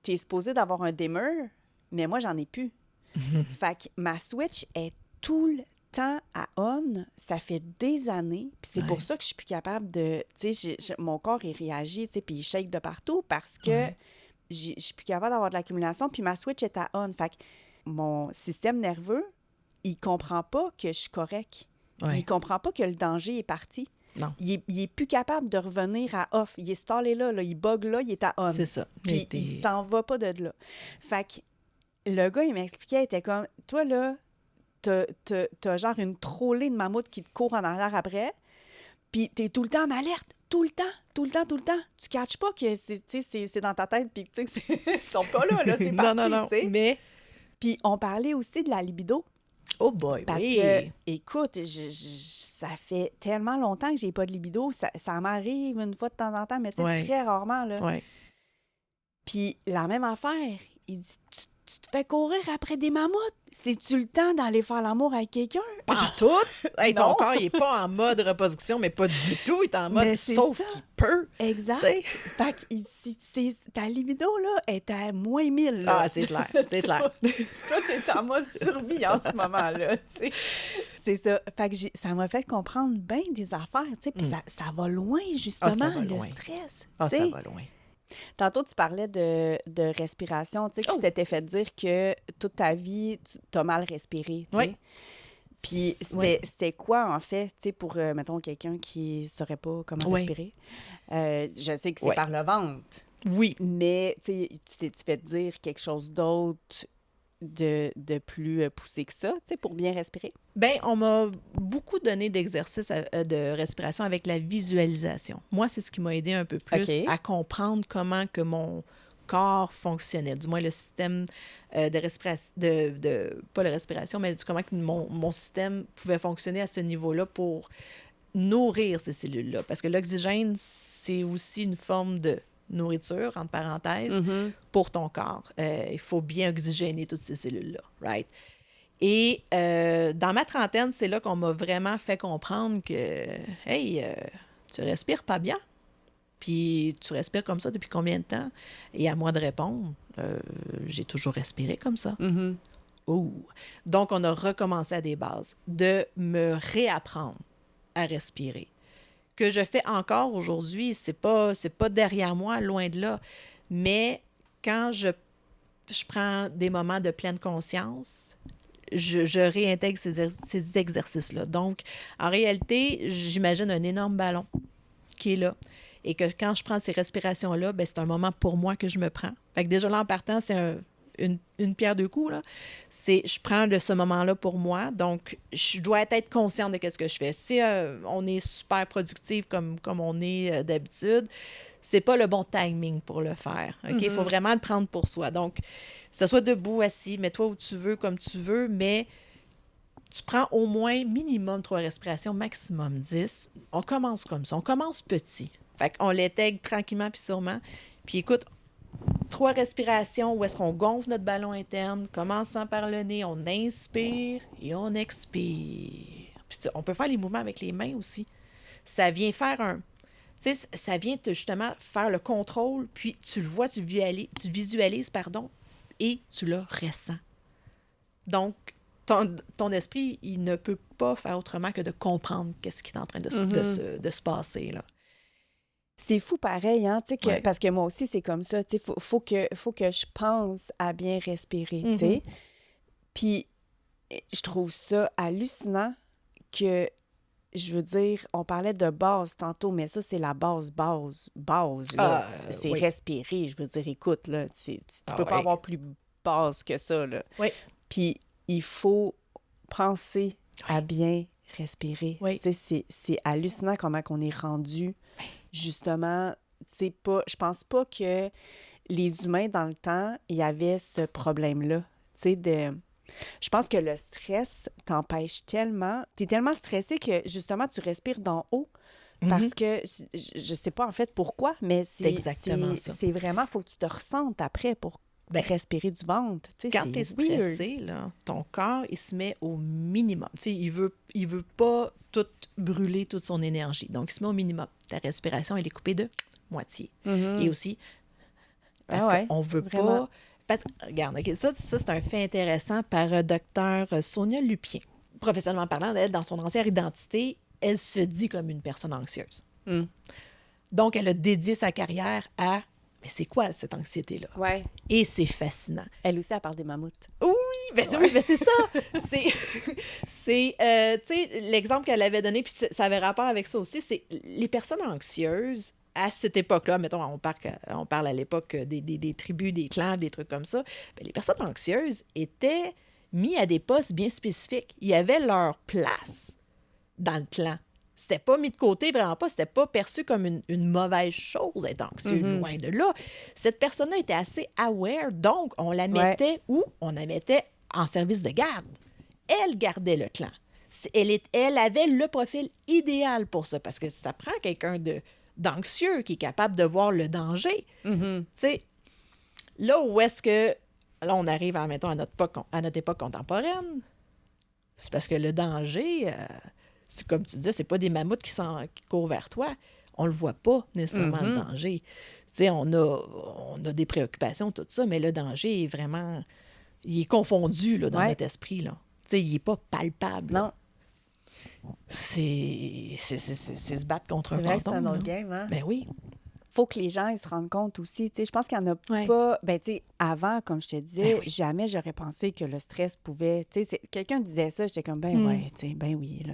tu es supposé d'avoir un dimmer, mais moi, j'en ai plus. Fait que ma switch est tout le temps à on. Ça fait des années. Puis c'est pour ça que je suis plus capable de... Tu sais, mon corps, il réagit, tu sais, puis il shake de partout parce que je suis plus capable d'avoir de l'accumulation. Puis ma switch est à on. Fait que mon système nerveux, il comprend pas que je suis correct. Il comprend pas que le danger est parti. Non. Il est plus capable de revenir à off. Il est stallé là, il bug là, il est à on. C'est ça. Puis il s'en va pas de là. Fait que le gars, il m'expliquait, il était comme, toi, là, t'as genre une trollée de mammouth qui te court en arrière après, puis t'es tout le temps en alerte, tout le temps. Tu catches pas que c'est dans ta tête, puis tu sais, ils sont pas là, c'est parti, non, tu sais. Mais... Puis on parlait aussi de la libido. Oh boy, parce que, écoute, ça fait tellement longtemps que j'ai pas de libido, ça m'arrive une fois de temps en temps, mais tu sais, très rarement, là. Puis la même affaire, il dit, tu te fais courir après des mammouths. C'est-tu le temps d'aller faire l'amour avec quelqu'un? Pas tout! Hey, ton corps, il n'est pas en mode reproduction, mais pas du tout. Il est en mode sauf qu'il peut. Exact. T'sais. Fait que ta libido, là, est à moins 1000. Là. Ah, c'est clair. C'est clair. Toi, t'es en mode survie en ce moment-là. T'sais. C'est ça. Fait que ça m'a fait comprendre bien des affaires. Puis ça va loin, justement, le stress. Ça va loin. Tantôt, tu parlais de respiration, tu sais, que tu t'étais fait dire que toute ta vie, tu as mal respiré, tu sais. Puis c'était quoi, en fait, tu sais, pour, mettons, quelqu'un qui ne saurait pas comment respirer? Je sais que c'est par le ventre. Oui. Mais, tu sais, tu t'es fait dire quelque chose d'autre de plus poussé que ça, tu sais, pour bien respirer? Bien, on m'a beaucoup donné d'exercices de respiration avec la visualisation. Moi, c'est ce qui m'a aidé un peu plus à comprendre comment que mon corps fonctionnait, du moins le système de respiration, pas la respiration, mais comment que mon système pouvait fonctionner à ce niveau-là pour nourrir ces cellules-là. Parce que l'oxygène, c'est aussi une forme de nourriture, entre parenthèses, pour ton corps. Il faut bien oxygéner toutes ces cellules-là, right? Et dans ma trentaine, c'est là qu'on m'a vraiment fait comprendre que, hey, tu respires pas bien. Puis tu respires comme ça depuis combien de temps? Et à moi de répondre, j'ai toujours respiré comme ça. Oh. Donc, on a recommencé à des bases, de me réapprendre à respirer. Que je fais encore aujourd'hui, c'est pas derrière moi, loin de là. Mais quand je prends des moments de pleine conscience, je réintègre ces exercices-là. Donc, en réalité, j'imagine un énorme ballon qui est là. Et que quand je prends ces respirations-là, bien, c'est un moment pour moi que je me prends. Fait que déjà là, en partant, c'est une pierre deux coups, là. Je prends ce moment-là pour moi. Donc, je dois être consciente de ce que je fais. Si on est super productif comme on est d'habitude, c'est pas le bon timing pour le faire. OK? Il faut vraiment le prendre pour soi. Donc, que ce soit debout, assis, mets-toi où tu veux, comme tu veux, mais tu prends au moins minimum 3 respirations, maximum 10. On commence comme ça. On commence petit. Fait qu'on l'intègre tranquillement puis sûrement. Puis écoute, 3 respirations où est-ce qu'on gonfle notre ballon interne, commençant par le nez, on inspire et on expire. Puis on peut faire les mouvements avec les mains aussi. Ça vient faire tu sais, ça vient justement faire le contrôle, puis tu le vois, tu visualises, et tu le ressens. Donc, ton esprit, il ne peut pas faire autrement que de comprendre qu'est-ce qui est en train de se passer, là. C'est fou pareil, hein, tu sais, parce que moi aussi, c'est comme ça, tu sais, faut que je pense à bien respirer, tu sais. Puis, je trouve ça hallucinant que, je veux dire, on parlait de base tantôt, mais ça, c'est la base, là. C'est respirer, je veux dire, écoute, là, tu peux pas avoir plus base que ça, là. Oui. Puis, il faut penser à bien respirer. Tu sais, c'est hallucinant comment on est rendu... Justement, je pense pas que les humains, dans le temps, il y avait ce problème-là, tu sais, Je pense que le stress t'empêche tellement. Tu es tellement stressé que, justement, tu respires d'en haut. Parce que, je sais pas en fait pourquoi, mais C'est exactement ça. c'est vraiment, il faut que tu te ressentes après pour respirer du ventre. Quand tu es stressé, là, ton corps, il se met au minimum. Il veut pas tout brûler toute son énergie. Donc, il se met au minimum. Ta respiration, elle est coupée de moitié. Et aussi, parce qu'on veut vraiment. pas... Parce, regarde, okay, ça c'est un fait intéressant par Dr Sonia Lupien. Professionnellement parlant, elle, dans son entière identité, elle se dit comme une personne anxieuse. Donc, elle a dédié sa carrière à... Mais c'est quoi cette anxiété-là? Ouais. Et c'est fascinant. Elle aussi, elle parle des mammouths. Oui, mais c'est ça. C'est tu sais, l'exemple qu'elle avait donné, puis ça avait rapport avec ça aussi, c'est les personnes anxieuses, à cette époque-là, mettons, on parle à l'époque des tribus, des clans, des trucs comme ça, bien, les personnes anxieuses étaient mises à des postes bien spécifiques. Ils avaient leur place dans le clan. C'était pas mis de côté, vraiment pas. C'était pas perçu comme une mauvaise chose d'être anxieux, loin de là. Cette personne-là était assez aware, donc on la mettait où? On la mettait en service de garde. Elle gardait le clan. Elle avait le profil idéal pour ça, parce que ça prend quelqu'un d'anxieux qui est capable de voir le danger. Tu sais, là où est-ce que... Là, on arrive, mettons, à notre époque contemporaine, c'est parce que le danger... c'est comme tu disais, c'est pas des mammouths qui courent vers toi. On le voit pas nécessairement, le danger. Tu sais, on a des préoccupations, tout ça, mais le danger est vraiment... Il est confondu là, dans notre esprit. Là. Tu sais, il est pas palpable. Non. C'est se battre contre un fantôme. C'est un autre game, hein? Ben oui. Faut que les gens ils se rendent compte aussi. Tu sais, je pense qu'il n'y en a pas... Ben, tu sais, avant, comme je te disais, jamais j'aurais pensé que le stress pouvait... Tu sais, quelqu'un disait ça, j'étais comme, ouais, tu sais, ben oui, là.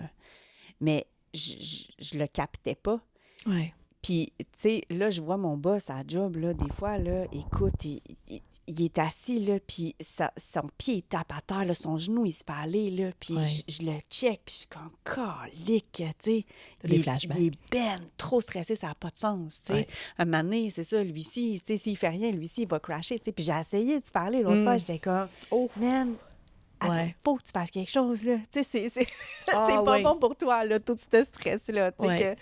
Mais je le captais pas. Ouais. Puis, tu sais, là, je vois mon boss à la job, là, des fois, là, écoute, il est assis, là, puis son pied, il tape à terre, là, son genou, il se fait aller, là, puis je le check, puis je suis comme, calique, tu sais. Des flashbacks. Il est trop stressé, ça n'a pas de sens, tu sais. Un moment donné, c'est ça, lui-ci, tu sais, s'il fait rien, lui-ci, il va crasher, tu sais. Puis j'ai essayé de se parler l'autre fois, j'étais comme, man... Attends, faut que tu fasses quelque chose, là. Tu sais, c'est pas bon pour toi, là, tout ce stress-là, tu sais,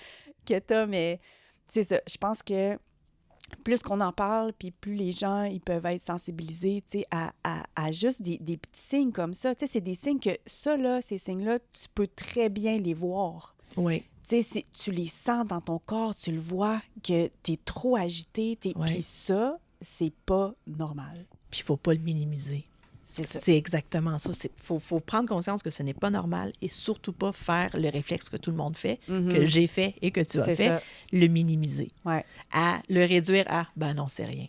que t'as, mais c'est ça. Je pense que plus qu'on en parle, puis plus les gens, ils peuvent être sensibilisés, tu sais, à juste des petits signes comme ça. Tu sais, c'est des signes que, ça, là, ces signes-là, tu peux très bien les voir. Oui. Tu sais, tu les sens dans ton corps, tu le vois, que t'es trop agité, puis ça, c'est pas normal. Puis il faut pas le minimiser. C'est exactement ça. Faut prendre conscience que ce n'est pas normal et surtout pas faire le réflexe que tout le monde fait, que j'ai fait et que tu as fait, le minimiser. À le réduire à « ben non, c'est rien ».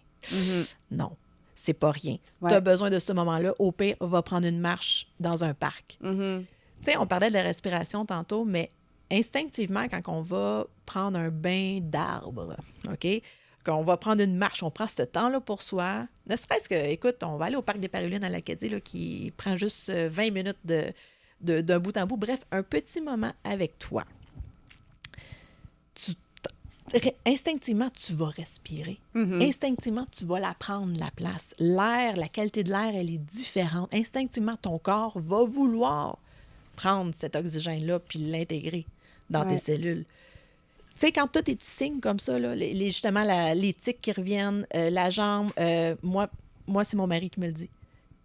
Non, c'est pas rien. Tu as besoin de ce moment-là. Au pire, va prendre une marche dans un parc. Tu sais, on parlait de la respiration tantôt, mais instinctivement, quand on va prendre un bain d'arbre, OK? Qu'on va prendre une marche, on prend ce temps-là pour soi. Ne serait-ce que, écoute, on va aller au Parc des Parulines à l'Acadie, là, qui prend juste 20 minutes d'un bout en bout. Bref, un petit moment avec toi. Instinctivement, tu vas respirer. Instinctivement, tu vas la prendre, la place. L'air, la qualité de l'air, elle est différente. Instinctivement, ton corps va vouloir prendre cet oxygène-là puis l'intégrer dans tes cellules. Tu sais, quand tu as tes petits signes comme ça, là, justement, les tics qui reviennent, la jambe, moi, c'est mon mari qui me le dit.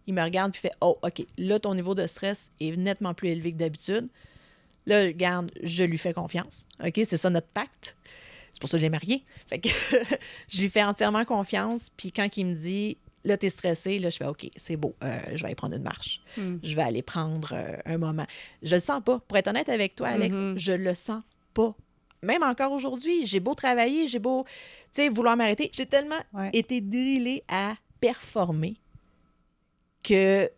Il me regarde puis fait « Oh, OK, là, ton niveau de stress est nettement plus élevé que d'habitude. » Là, regarde, je lui fais confiance. OK, c'est ça notre pacte. C'est pour ça que je l'ai marié. Fait que je lui fais entièrement confiance. Puis quand il me dit « Là, t'es stressé », là, je fais « OK, c'est beau, je vais aller prendre une marche. Je vais aller prendre un moment. » Je le sens pas. Pour être honnête avec toi, Alex, je le sens pas. Même encore aujourd'hui, j'ai beau travailler, j'ai beau, tu sais, vouloir m'arrêter. J'ai tellement été drillée à performer que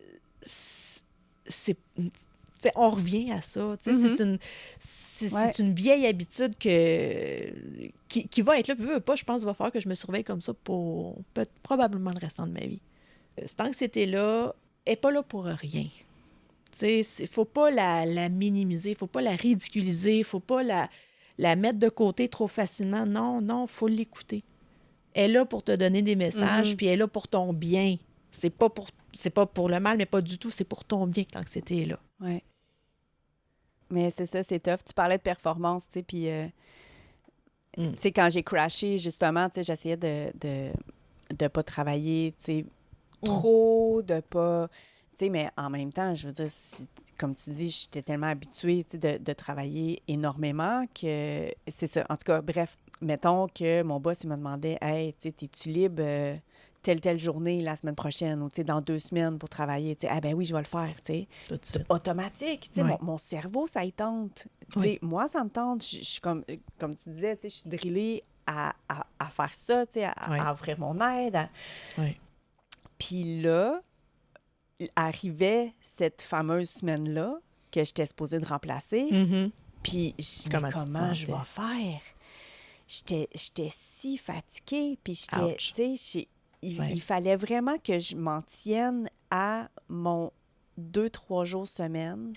on revient à ça. C'est une vieille habitude qui va être là. Veux pas, je pense qu'il va falloir que je me surveille comme ça pour probablement le restant de ma vie. Cette anxiété-là n'est pas là pour rien. Il ne faut pas la minimiser, il ne faut pas la ridiculiser, il ne faut pas la mettre de côté trop facilement. Non, il faut l'écouter. Elle est là pour te donner des messages, puis elle est là pour ton bien. C'est pas pour le mal, mais pas du tout. C'est pour ton bien que l'anxiété est là. Oui. Mais c'est ça, c'est tough. Tu parlais de performance, tu sais, puis... tu sais, quand j'ai crashé, justement, tu sais, j'essayais de pas travailler, tu sais, trop, de pas... Tu sais, mais en même temps, je veux dire, comme tu dis, j'étais tellement habituée, tu sais, de travailler énormément que c'est ça. En tout cas, bref, mettons que mon boss, il me demandait « Hey, tu sais, t'es-tu libre telle journée la semaine prochaine ou, tu sais, dans 2 semaines pour travailler? » Tu sais, « Ah ben oui, je vais le faire, tu sais. » Tout de suite. Automatique, tu sais, Ouais. mon cerveau, ça y tente. Tu sais, moi, ça me tente. Je suis comme tu disais, tu sais, je suis drillée à faire ça, tu sais, à offrir mon aide. Oui. Puis là, arrivait cette fameuse semaine-là que j'étais supposée de remplacer. Puis je dis, comment je vais faire? J'étais si fatiguée. Puis j'étais, tu sais, il fallait vraiment que je m'en tienne à mon 2-3 jours semaine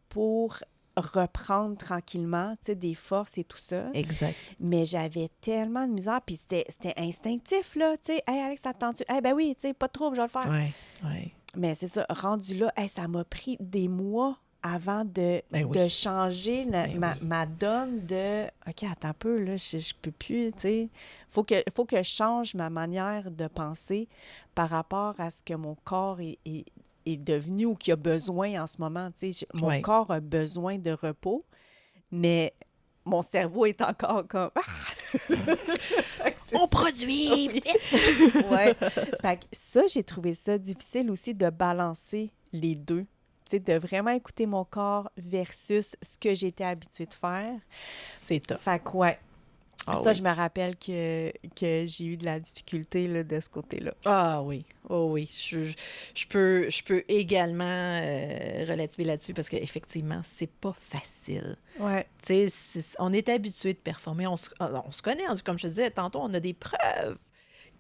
pour reprendre tranquillement, tu sais, des forces et tout ça. Exact. Mais j'avais tellement de misère, puis c'était instinctif, là, tu sais. « Hey, Alex, attends-tu? Hey, ben oui, tu sais, pas de trouble, je vais le faire. » Oui. Mais c'est ça, rendu là, ça m'a pris des mois avant de changer ma donne de « OK, attends un peu, là, je peux plus, tu sais. » Faut que je change ma manière de penser par rapport à ce que mon corps est devenu ou qui a besoin en ce moment. Tu sais, mon corps a besoin de repos, mais mon cerveau est encore comme... On produit! Oui. Fait que ça, j'ai trouvé ça difficile aussi de balancer les deux. Tu sais, de vraiment écouter mon corps versus ce que j'étais habituée de faire. C'est tough. Fait que je me rappelle que j'ai eu de la difficulté là, de ce côté-là. Ah oui, oh oui. Je peux également relativiser là-dessus parce qu'effectivement, c'est pas facile. Ouais. Tu sais, on est habitué de performer. On se connaît, comme je te disais tantôt, on a des preuves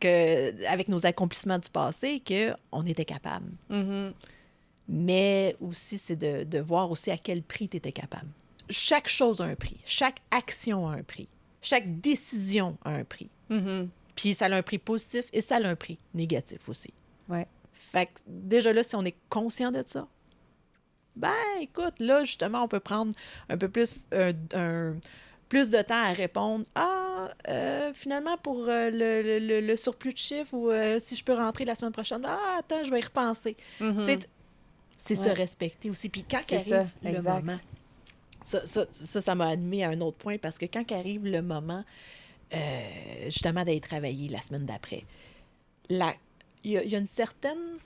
avec nos accomplissements du passé qu'on était capable. Mais aussi, c'est de voir aussi à quel prix tu étais capable. Chaque chose a un prix. Chaque action a un prix. Chaque décision a un prix. Puis ça a un prix positif et ça a un prix négatif aussi. Ouais. Fait que déjà là, si on est conscient de ça, ben écoute, là, justement, on peut prendre un peu plus, plus de temps à répondre. Finalement, pour le surplus de chiffres ou si je peux rentrer la semaine prochaine, attends, je vais y repenser. Tu sais, c'est se respecter aussi. Puis quand arrive le moment, ça m'a amené à un autre point parce que quand arrive le moment, justement, d'aller travailler la semaine d'après, il y a une certaine...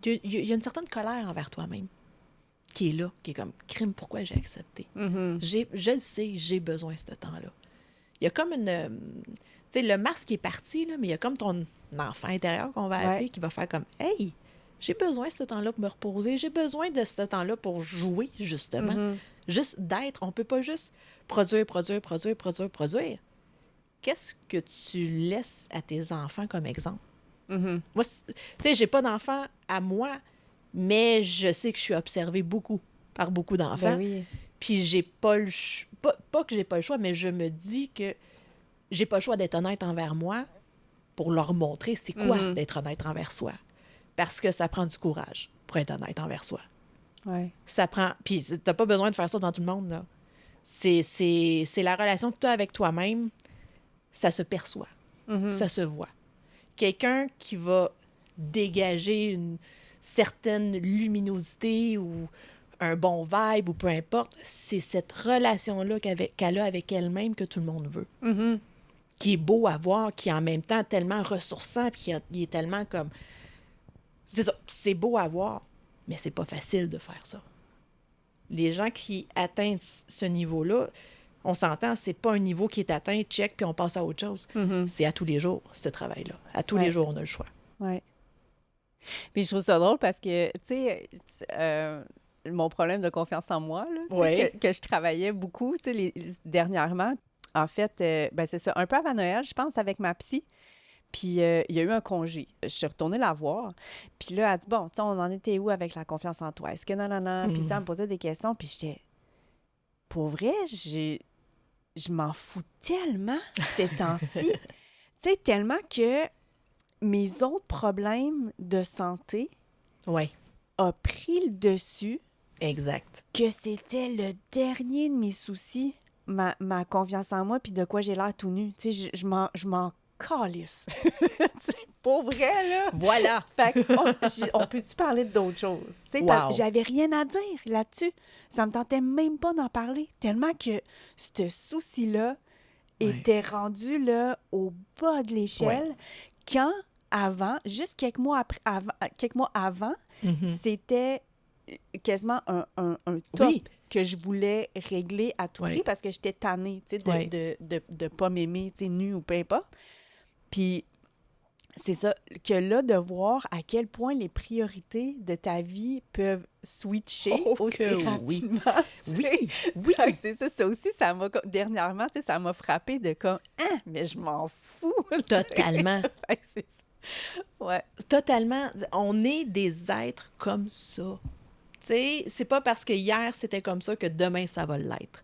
Il y a une certaine colère envers toi-même qui est là, qui est comme, crime, pourquoi j'ai accepté? Je le sais, j'ai besoin de ce temps-là. Il y a comme une... tu sais, le masque est parti, là, mais il y a comme ton enfant intérieur qu'on va appeler qui va faire comme, hey, j'ai besoin de ce temps-là pour me reposer, j'ai besoin de ce temps-là pour jouer, justement. Juste d'être. On peut pas juste produire. Qu'est-ce que tu laisses à tes enfants comme exemple? Moi, tu sais, j'ai pas d'enfants à moi, mais je sais que je suis observée beaucoup par beaucoup d'enfants. Ben oui. Puis j'ai pas le pas que j'ai pas le choix, mais je me dis que j'ai pas le choix d'être honnête envers moi pour leur montrer c'est quoi d'être honnête envers soi. Parce que ça prend du courage pour être honnête envers soi. Ouais. Ça prend... Puis t'as pas besoin de faire ça devant tout le monde, là. C'est la relation que tu as avec toi-même, ça se perçoit, ça se voit. Quelqu'un qui va dégager une certaine luminosité ou un bon vibe ou peu importe, c'est cette relation-là qu'elle a avec elle-même que tout le monde veut. Qui est beau à voir, qui est en même temps tellement ressourçant, puis il est tellement comme... C'est ça, c'est beau à voir, mais c'est pas facile de faire ça. Les gens qui atteignent ce niveau-là, on s'entend, c'est pas un niveau qui est atteint, check, puis on passe à autre chose. C'est à tous les jours, ce travail-là. À tous les jours, on a le choix. Oui. Puis je trouve ça drôle parce que, tu sais, mon problème de confiance en moi, là, que je travaillais beaucoup, tu sais, dernièrement, en fait, ben c'est ça, un peu avant Noël, je pense, avec ma psy. Puis il y a eu un congé. Je suis retournée la voir. Puis là, elle dit, bon, tu sais, on en était où avec la confiance en toi? Est-ce que non? Puis tu sais, elle me posait des questions. Puis j'étais, pour vrai, je m'en fous tellement ces temps-ci. Tu sais, tellement que mes autres problèmes de santé ont pris le dessus. Exact. Que c'était le dernier de mes soucis, ma confiance en moi, puis de quoi j'ai l'air tout nu. Tu sais, je m'en calisse. Pour vrai, là. Voilà. Fait on peut-tu parler d'autres choses? Tu sais, j'avais rien à dire là-dessus. Ça me tentait même pas d'en parler, tellement que ce souci-là était rendu là, au bas de l'échelle, quand avant, juste quelques mois avant, c'était quasiment un top que je voulais régler à tout prix parce que j'étais tannée, tu sais, de pas m'aimer, tu sais, nue ou peu importe. Puis c'est ça, que là, de voir à quel point les priorités de ta vie peuvent switcher aussi rapidement. Oui. C'est ça, ça aussi, ça m'a, dernièrement, tu sais, ça m'a frappé de comme, mais je m'en fous. Totalement. C'est ça. Ouais. Totalement. On est des êtres comme ça. Tu sais, c'est pas parce que hier, c'était comme ça que demain, ça va l'être.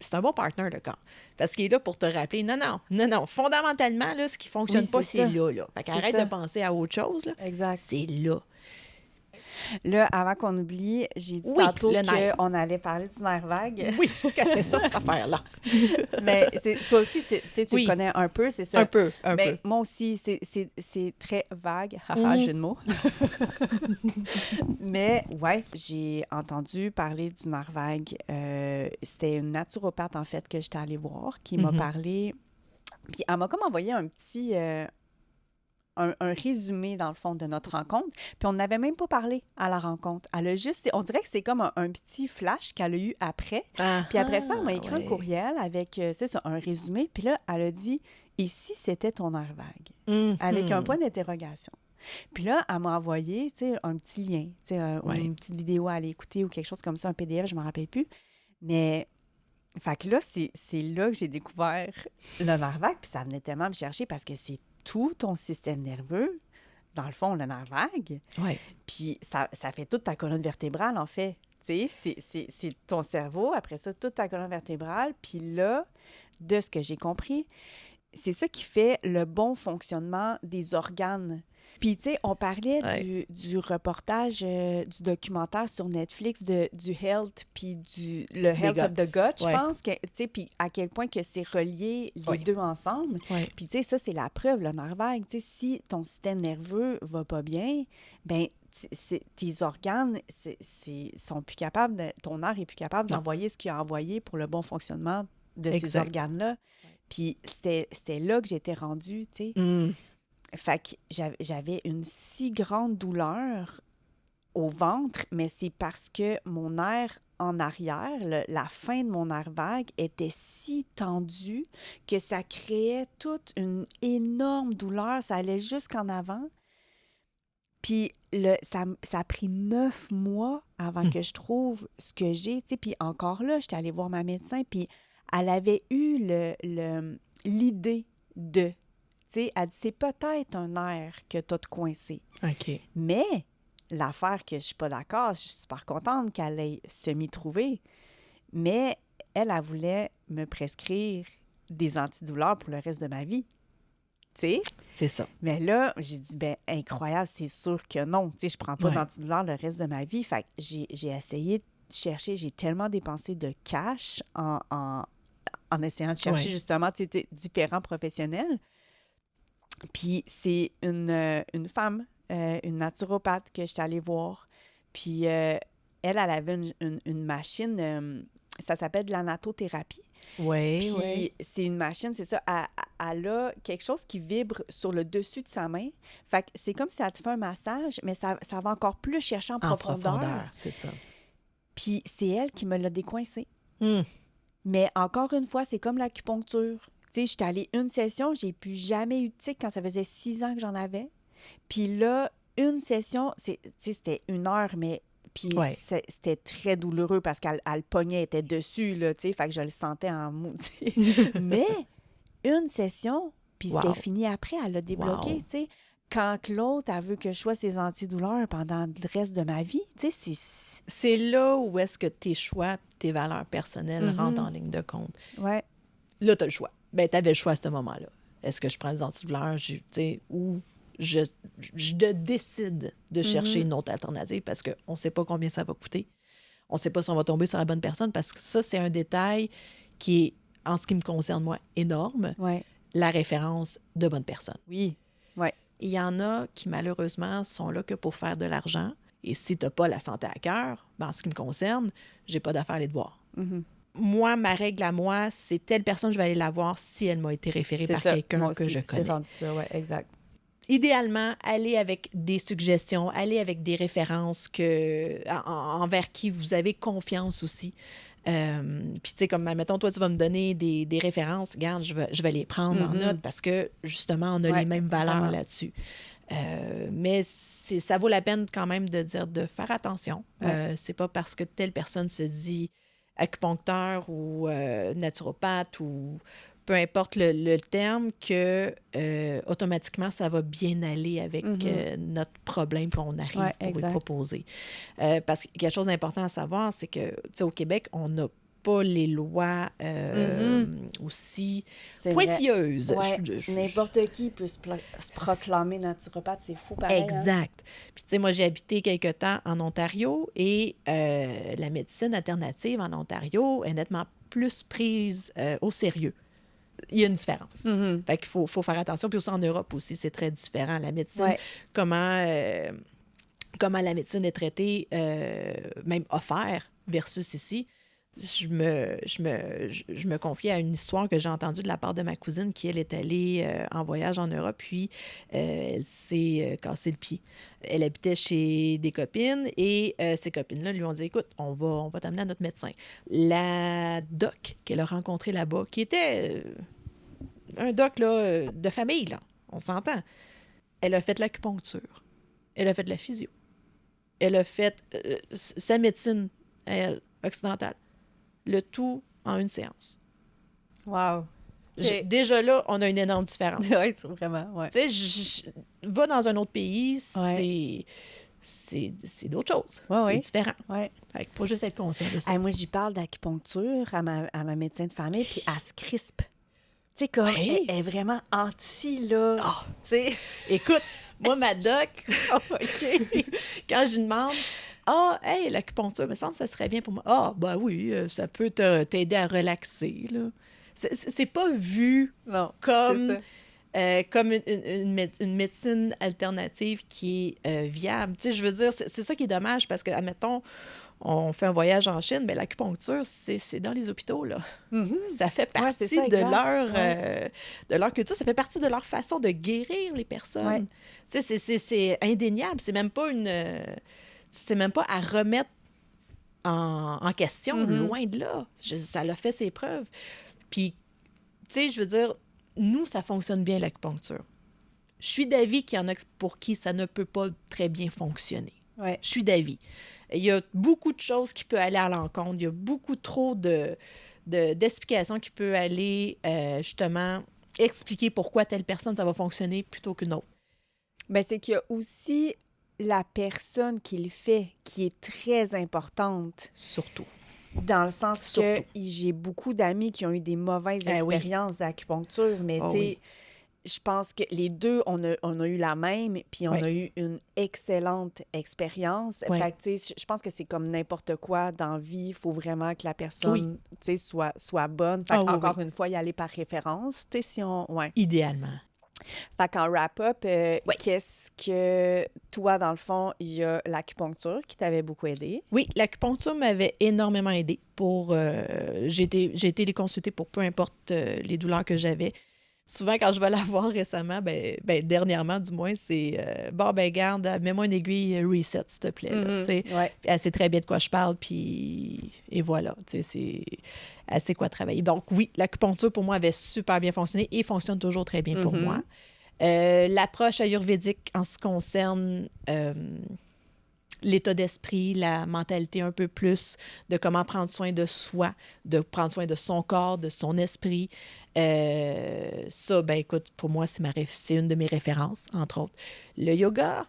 C'est un bon partner de camp. Parce qu'il est là pour te rappeler, non. Fondamentalement, là, ce qui fonctionne pas, c'est là. Fait qu'arrête de penser à autre chose, là. Exact. C'est là. Là, avant qu'on oublie, j'ai dit tantôt qu'on allait parler du nerf vague. Oui, que c'est ça, cette affaire-là. Mais toi aussi, tu connais un peu, c'est ça? Un peu. Moi aussi, c'est très vague. Jeu de mots. Mais, ouais, j'ai entendu parler du nerf vague. C'était une naturopathe, en fait, que j'étais allée voir, qui m'a parlé. Puis elle m'a comme envoyé un petit... Un résumé, dans le fond, de notre rencontre. Puis on n'avait même pas parlé à la rencontre. Elle a juste... On dirait que c'est comme un petit flash qu'elle a eu après. Puis après ça, elle m'a écrit un courriel avec, c'est ça, un résumé. Puis là, elle a dit « Et si c'était ton nerf vague? » Avec un point d'interrogation. Puis là, elle m'a envoyé, tu sais, un petit lien, tu sais, une petite vidéo à aller écouter ou quelque chose comme ça, un PDF, je ne me rappelle plus. Mais... Fait que là, c'est là que j'ai découvert le nerf vague. Puis ça venait tellement me chercher parce que c'est tout ton système nerveux, dans le fond, le nerf vague. Oui. Puis ça fait toute ta colonne vertébrale, en fait. Tu sais, c'est ton cerveau, après ça, toute ta colonne vertébrale. Puis là, de ce que j'ai compris, c'est ça qui fait le bon fonctionnement des organes. Puis, tu sais, on parlait du reportage, du documentaire sur Netflix du Health, puis le Health of the Gut, je pense, tu sais, puis à quel point que c'est relié les deux ensemble. Puis, tu sais, ça, c'est la preuve, le nerf vague. Tu sais, si ton système nerveux va pas bien, bien, tes organes sont plus capables, ton nerf est plus capable d'envoyer ce qu'il a envoyé pour le bon fonctionnement de ces organes-là. Puis, c'était là que j'étais rendue, tu sais. Fait que j'avais une si grande douleur au ventre, mais c'est parce que mon nerf en arrière, la fin de mon nerf vague était si tendue que ça créait toute une énorme douleur. Ça allait jusqu'en avant. Puis ça a pris 9 mois avant que je trouve ce que j'ai. Puis encore là, j'étais allée voir ma médecin, puis elle avait eu l'idée de... Tu sais, elle dit, c'est peut-être un nerf que tu as de coincé. OK. Mais l'affaire que je suis pas d'accord, je suis super contente qu'elle ait semi-trouvé, mais elle voulait me prescrire des antidouleurs pour le reste de ma vie. Tu sais? C'est ça. Mais là, j'ai dit, ben incroyable, c'est sûr que non. Tu sais, je prends pas d'antidouleurs le reste de ma vie. Fait que j'ai essayé de chercher, j'ai tellement dépensé de cash en essayant de chercher justement, tu sais, différents professionnels. Puis c'est une femme, une naturopathe que je suis allée voir. Puis elle avait une machine, ça s'appelle de l'anatothérapie. Oui, Puis c'est une machine, c'est ça, elle a quelque chose qui vibre sur le dessus de sa main. Fait que c'est comme si elle te fait un massage, mais ça va encore plus chercher en profondeur. C'est ça. Puis c'est elle qui me l'a décoincé. Mais encore une fois, c'est comme l'acupuncture. Tu sais, j'étais allée une session, j'ai plus jamais eu de tic quand ça faisait 6 ans que j'en avais. Puis là, une session, c'était 1 heure, mais puis c'était très douloureux parce qu'elle pognait, était dessus, là, tu sais, fait que je le sentais en mou, tu sais. Mais une session, puis c'est fini après, elle l'a débloqué, tu sais. Quand l'autre, elle veut que je sois ses antidouleurs pendant le reste de ma vie, tu sais, c'est là où est-ce que tes choix, tes valeurs personnelles rentrent en ligne de compte. Ouais. Là, tu as le choix. Ben, tu avais le choix à ce moment-là. Est-ce que je prends des antidouleurs, tu sais, ou je décide de chercher une autre alternative parce qu'on ne sait pas combien ça va coûter. On ne sait pas si on va tomber sur la bonne personne parce que ça, c'est un détail qui est, en ce qui me concerne, moi, énorme. Ouais. La référence de bonnes personnes. Oui. Ouais. Il y en a qui, malheureusement, sont là que pour faire de l'argent. Et si tu n'as pas la santé à cœur, ben, en ce qui me concerne, j'ai pas d'affaire à aller te voir. Moi, ma règle à moi, c'est telle personne, je vais aller la voir si elle m'a été référée par quelqu'un que je connais. C'est rendu ça, oui, exact. Idéalement, aller avec des suggestions, aller avec des références envers qui vous avez confiance aussi. Puis, tu sais, comme, mettons, toi, tu vas me donner des références. Regarde, je vais les prendre en note parce que, justement, on a les mêmes valeurs là-dessus. Mais ça vaut la peine quand même de dire de faire attention. C'est pas parce que telle personne se dit acupuncteur ou naturopathe ou peu importe le terme que automatiquement ça va bien aller avec notre problème qu'on arrive pour lui proposer. Parce que quelque chose d'important à savoir, c'est que, tu sais, au Québec, on n'a pas les lois aussi pointilleuses. Ouais. N'importe qui peut se proclamer naturopathe, c'est fou pareil. Exact. Puis tu sais, moi, j'ai habité quelque temps en Ontario et la médecine alternative en Ontario est nettement plus prise au sérieux. Il y a une différence. Fait qu'il faut faire attention. Puis aussi en Europe aussi, c'est très différent. La médecine, comment la médecine est traitée, même offerte versus ici. Je me confiais à une histoire que j'ai entendue de la part de ma cousine qui, elle, est allée en voyage en Europe, puis elle s'est cassé le pied. Elle habitait chez des copines et ces copines-là lui ont dit « Écoute, on va t'amener à notre médecin. » La doc qu'elle a rencontrée là-bas, qui était un doc là, de famille, là, on s'entend, elle a fait l'acupuncture, elle a fait de la physio, elle a fait sa médecine, elle, occidentale. Le tout en une séance. Wow! Déjà là, on a une énorme différence. Oui, vraiment, oui. Tu sais, va dans un autre pays, c'est d'autres choses. C'est différent. Ouais. Fait qu'il faut juste être conscient de ça. Moi, j'y parle d'acupuncture à ma médecin de famille, puis elle se crispe. Tu sais, comme, elle est vraiment anti, là. Oh. Tu sais. Écoute, moi, ma doc, quand je lui demande... hey, l'acupuncture, me semble que ça serait bien pour moi. Ben oui, ça peut t'aider à relaxer, là. C'est pas vu comme une médecine alternative qui est viable. Tu sais, je veux dire, c'est ça qui est dommage parce que, admettons, on fait un voyage en Chine, bien, l'acupuncture, c'est dans les hôpitaux, là. Ça fait partie de leur culture, ça fait partie de leur façon de guérir les personnes. Tu sais, c'est indéniable, c'est même pas à remettre en question, loin de là. Ça l'a fait ses preuves. Puis, tu sais, je veux dire, nous, ça fonctionne bien, l'acupuncture. Je suis d'avis qu'il y en a pour qui ça ne peut pas très bien fonctionner. Je suis d'avis. Il y a beaucoup de choses qui peuvent aller à l'encontre. Il y a beaucoup trop d'explications qui peuvent aller, justement, expliquer pourquoi telle personne, ça va fonctionner plutôt qu'une autre. Bien, c'est qu'il y a aussi la personne qui le fait qui est très importante. Surtout. Dans le sens que j'ai beaucoup d'amis qui ont eu des mauvaises expériences d'acupuncture, mais tu sais, je pense que les deux, on a eu la même, puis on a eu une excellente expérience. Fait que, tu sais, je pense que c'est comme n'importe quoi dans la vie. Il faut vraiment que la personne, tu sais, soit bonne. Fait encore une fois, y aller par référence, tu sais, si on... Idéalement. Fait qu'en wrap-up, qu'est-ce que toi, dans le fond, il y a l'acupuncture qui t'avait beaucoup aidé? Oui, l'acupuncture m'avait énormément aidé pour... j'ai été les consulter pour peu importe les douleurs que j'avais. Souvent, quand je vais la voir récemment, dernièrement du moins, c'est garde, mets-moi une aiguille reset, s'il te plaît. Elle sait très bien de quoi je parle, puis et voilà, elle sait quoi travailler. Donc oui, l'acupuncture pour moi avait super bien fonctionné et fonctionne toujours très bien pour moi. L'approche ayurvédique en ce qui concerne l'état d'esprit, la mentalité un peu plus, de comment prendre soin de soi, de prendre soin de son corps, de son esprit. Ça, écoute, pour moi, c'est une de mes références, entre autres. Le yoga,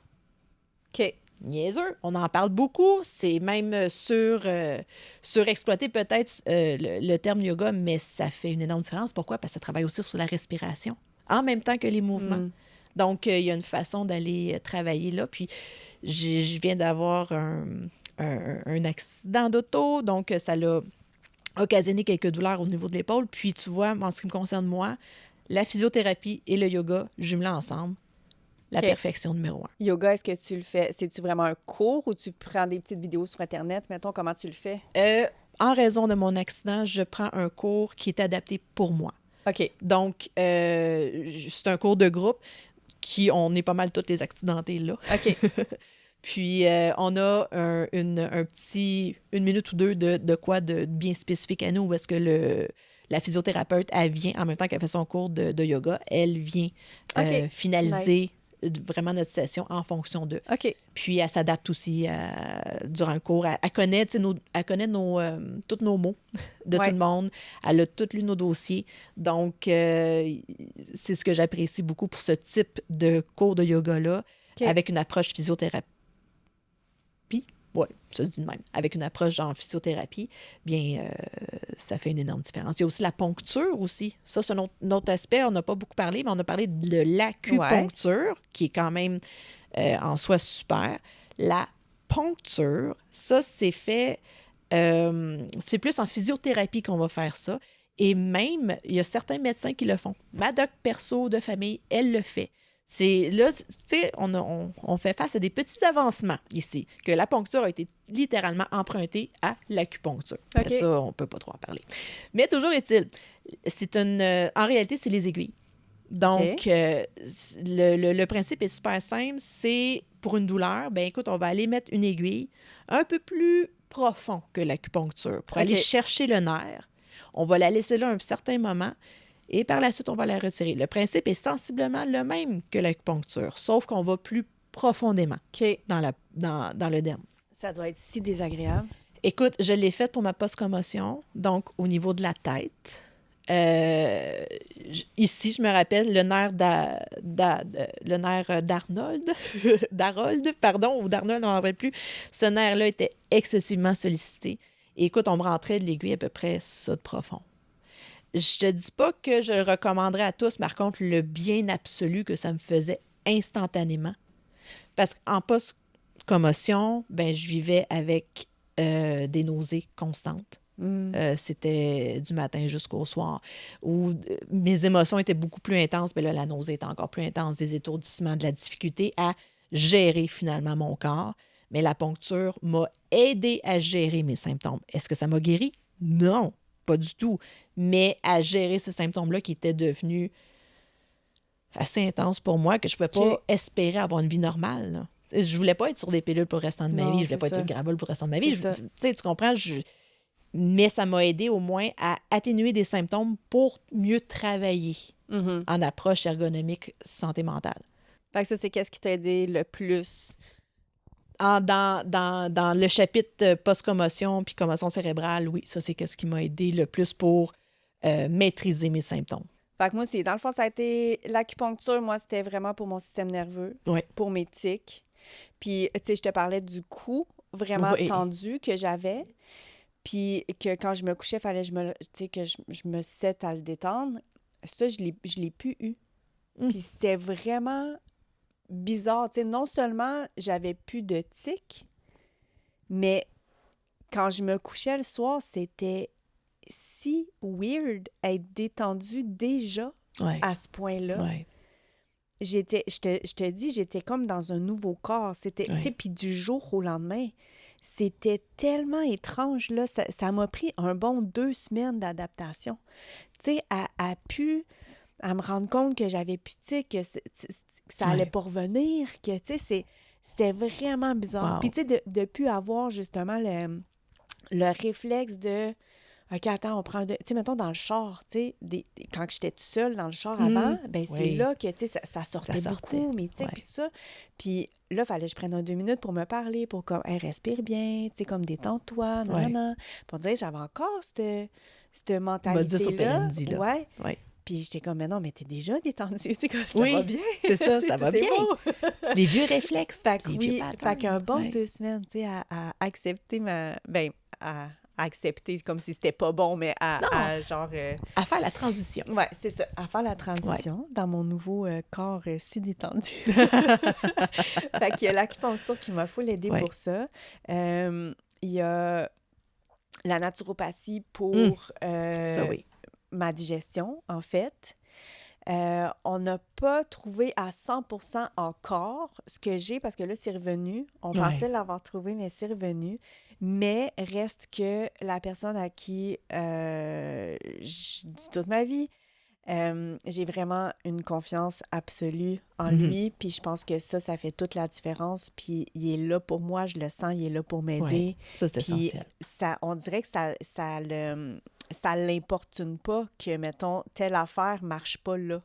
niaiseux, on en parle beaucoup. C'est même surexploité peut-être le terme yoga, mais ça fait une énorme différence. Pourquoi? Parce que ça travaille aussi sur la respiration, en même temps que les mouvements. Donc, il y a une façon d'aller travailler là. Puis, je viens d'avoir un accident d'auto, donc ça l'a occasionné quelques douleurs au niveau de l'épaule. Puis, tu vois, en ce qui me concerne moi, la physiothérapie et le yoga jumelés ensemble, la perfection numéro 1. Yoga, est-ce que tu le fais? C'est-tu vraiment un cours ou tu prends des petites vidéos sur Internet? Mettons, comment tu le fais? En raison de mon accident, je prends un cours qui est adapté pour moi. OK. Donc, c'est un cours de groupe on est pas mal toutes les accidentés là. OK. Puis, on a une minute ou deux de quoi de bien spécifique à nous, où est-ce que la physiothérapeute, elle vient, en même temps qu'elle fait son cours de yoga, elle vient finaliser vraiment notre session en fonction d'eux. OK. Puis, elle s'adapte aussi durant le cours. Elle connaît, tous nos mots de tout le monde. Elle a tout lu nos dossiers. Donc, c'est ce que j'apprécie beaucoup pour ce type de cours de yoga-là, avec une approche physiothérapie. Oui, ça se dit de même. Avec une approche genre physiothérapie, bien, ça fait une énorme différence. Il y a aussi la poncture aussi. Ça, c'est un autre aspect. On n'a pas beaucoup parlé, mais on a parlé de l'acupuncture, qui est quand même en soi super. La poncture, ça, c'est fait... c'est plus en physiothérapie qu'on va faire ça. Et même, il y a certains médecins qui le font. Ma doc perso de famille, elle le fait. Là, tu sais, on fait face à des petits avancements ici, que l'acupuncture a été littéralement empruntée à l'acupuncture. Okay. Ça, on ne peut pas trop en parler. Mais toujours est-il, en réalité, c'est les aiguilles. Donc, le principe est super simple. C'est pour une douleur, bien écoute, on va aller mettre une aiguille un peu plus profond que l'acupuncture pour aller chercher le nerf. On va la laisser là un certain moment. Et par la suite, on va la retirer. Le principe est sensiblement le même que l'acupuncture, sauf qu'on va plus profondément dans le derme. Ça doit être si désagréable. Écoute, je l'ai faite pour ma post-commotion, donc au niveau de la tête. Ici, je me rappelle, le nerf d'Arnold, ou d'Arnold, on n'en rappelle plus. Ce nerf-là était excessivement sollicité. Et écoute, on me rentrait de l'aiguille à peu près ça de profond. Je te dis pas que je le recommanderais à tous, par contre, le bien absolu que ça me faisait instantanément. Parce qu'en post-commotion, ben, je vivais avec des nausées constantes. C'était du matin jusqu'au soir. Où mes émotions étaient beaucoup plus intenses, mais là, la nausée était encore plus intense, des étourdissements, de la difficulté à gérer finalement mon corps. Mais la poncture m'a aidé à gérer mes symptômes. Est-ce que ça m'a guéri? Non. Pas du tout, mais à gérer ces symptômes-là qui étaient devenus assez intenses pour moi, que je ne pouvais pas espérer avoir une vie normale. Là. Je ne voulais pas être sur des pilules pour le restant de ma vie, je ne voulais pas être sur le Gravol pour le restant de ma vie. Tu comprends? Mais ça m'a aidé au moins à atténuer des symptômes pour mieux travailler en approche ergonomique santé mentale. Fait que ça, c'est qu'est-ce qui t'a aidé le plus? Dans le chapitre post-commotion puis commotion cérébrale, oui, ça, c'est ce qui m'a aidé le plus pour maîtriser mes symptômes. Fait que moi, dans le fond, ça a été l'acupuncture. Moi, c'était vraiment pour mon système nerveux, pour mes tics. Puis, tu sais, je te parlais du cou vraiment tendu que j'avais. Puis, que quand je me couchais, il fallait que je me cède à le détendre. Ça, je l'ai plus eu. Puis, c'était vraiment bizarre. Tu sais, non seulement j'avais plus de tics, mais quand je me couchais le soir, c'était si weird être détendue déjà à ce point-là. Ouais. Je te dis, j'étais comme dans un nouveau corps. C'était, tu sais, puis du jour au lendemain, c'était tellement étrange, là. Ça m'a pris un bon 2 semaines d'adaptation. Tu sais, à me rendre compte que j'avais plus de tics, que ça allait pas revenir, que, tu sais, c'était vraiment bizarre. Puis, tu sais, de plus avoir, justement, le réflexe de... OK, attends, on prend... Tu sais, mettons, dans le char, tu sais, quand j'étais toute seule dans le char avant, ben c'est là que, tu sais, ça sortait beaucoup, mes tics, puis tout ça. Puis là, il fallait que je prenne 2 minutes pour me parler, pour comme, hey, respire bien, tu sais, comme détends-toi, non. Pour dire, j'avais encore cette mentalité-là. Ouais. Puis j'étais comme, mais non, mais t'es déjà détendue, tu sais, ça va bien. C'est ça, ça va bien. Les vieux réflexes. Fait qu'un bon 2 semaines, tu sais, à accepter à accepter comme si c'était pas bon, mais à genre... À faire la transition. Oui, c'est ça, à faire la transition dans mon nouveau corps si détendu. Fait qu'il y a l'acupuncture qui m'a full aidé pour ça. Il y a la naturopathie pour Ça, oui. ma digestion, en fait. On n'a pas trouvé à 100% encore ce que j'ai, parce que là, c'est revenu. On pensait l'avoir trouvé, mais c'est revenu. Mais reste que la personne à qui je dis toute ma vie, j'ai vraiment une confiance absolue en lui, puis je pense que ça fait toute la différence, puis il est là pour moi, je le sens, il est là pour m'aider. Ça, c'est essentiel. On dirait que ça l'importune pas que, mettons, telle affaire marche pas là.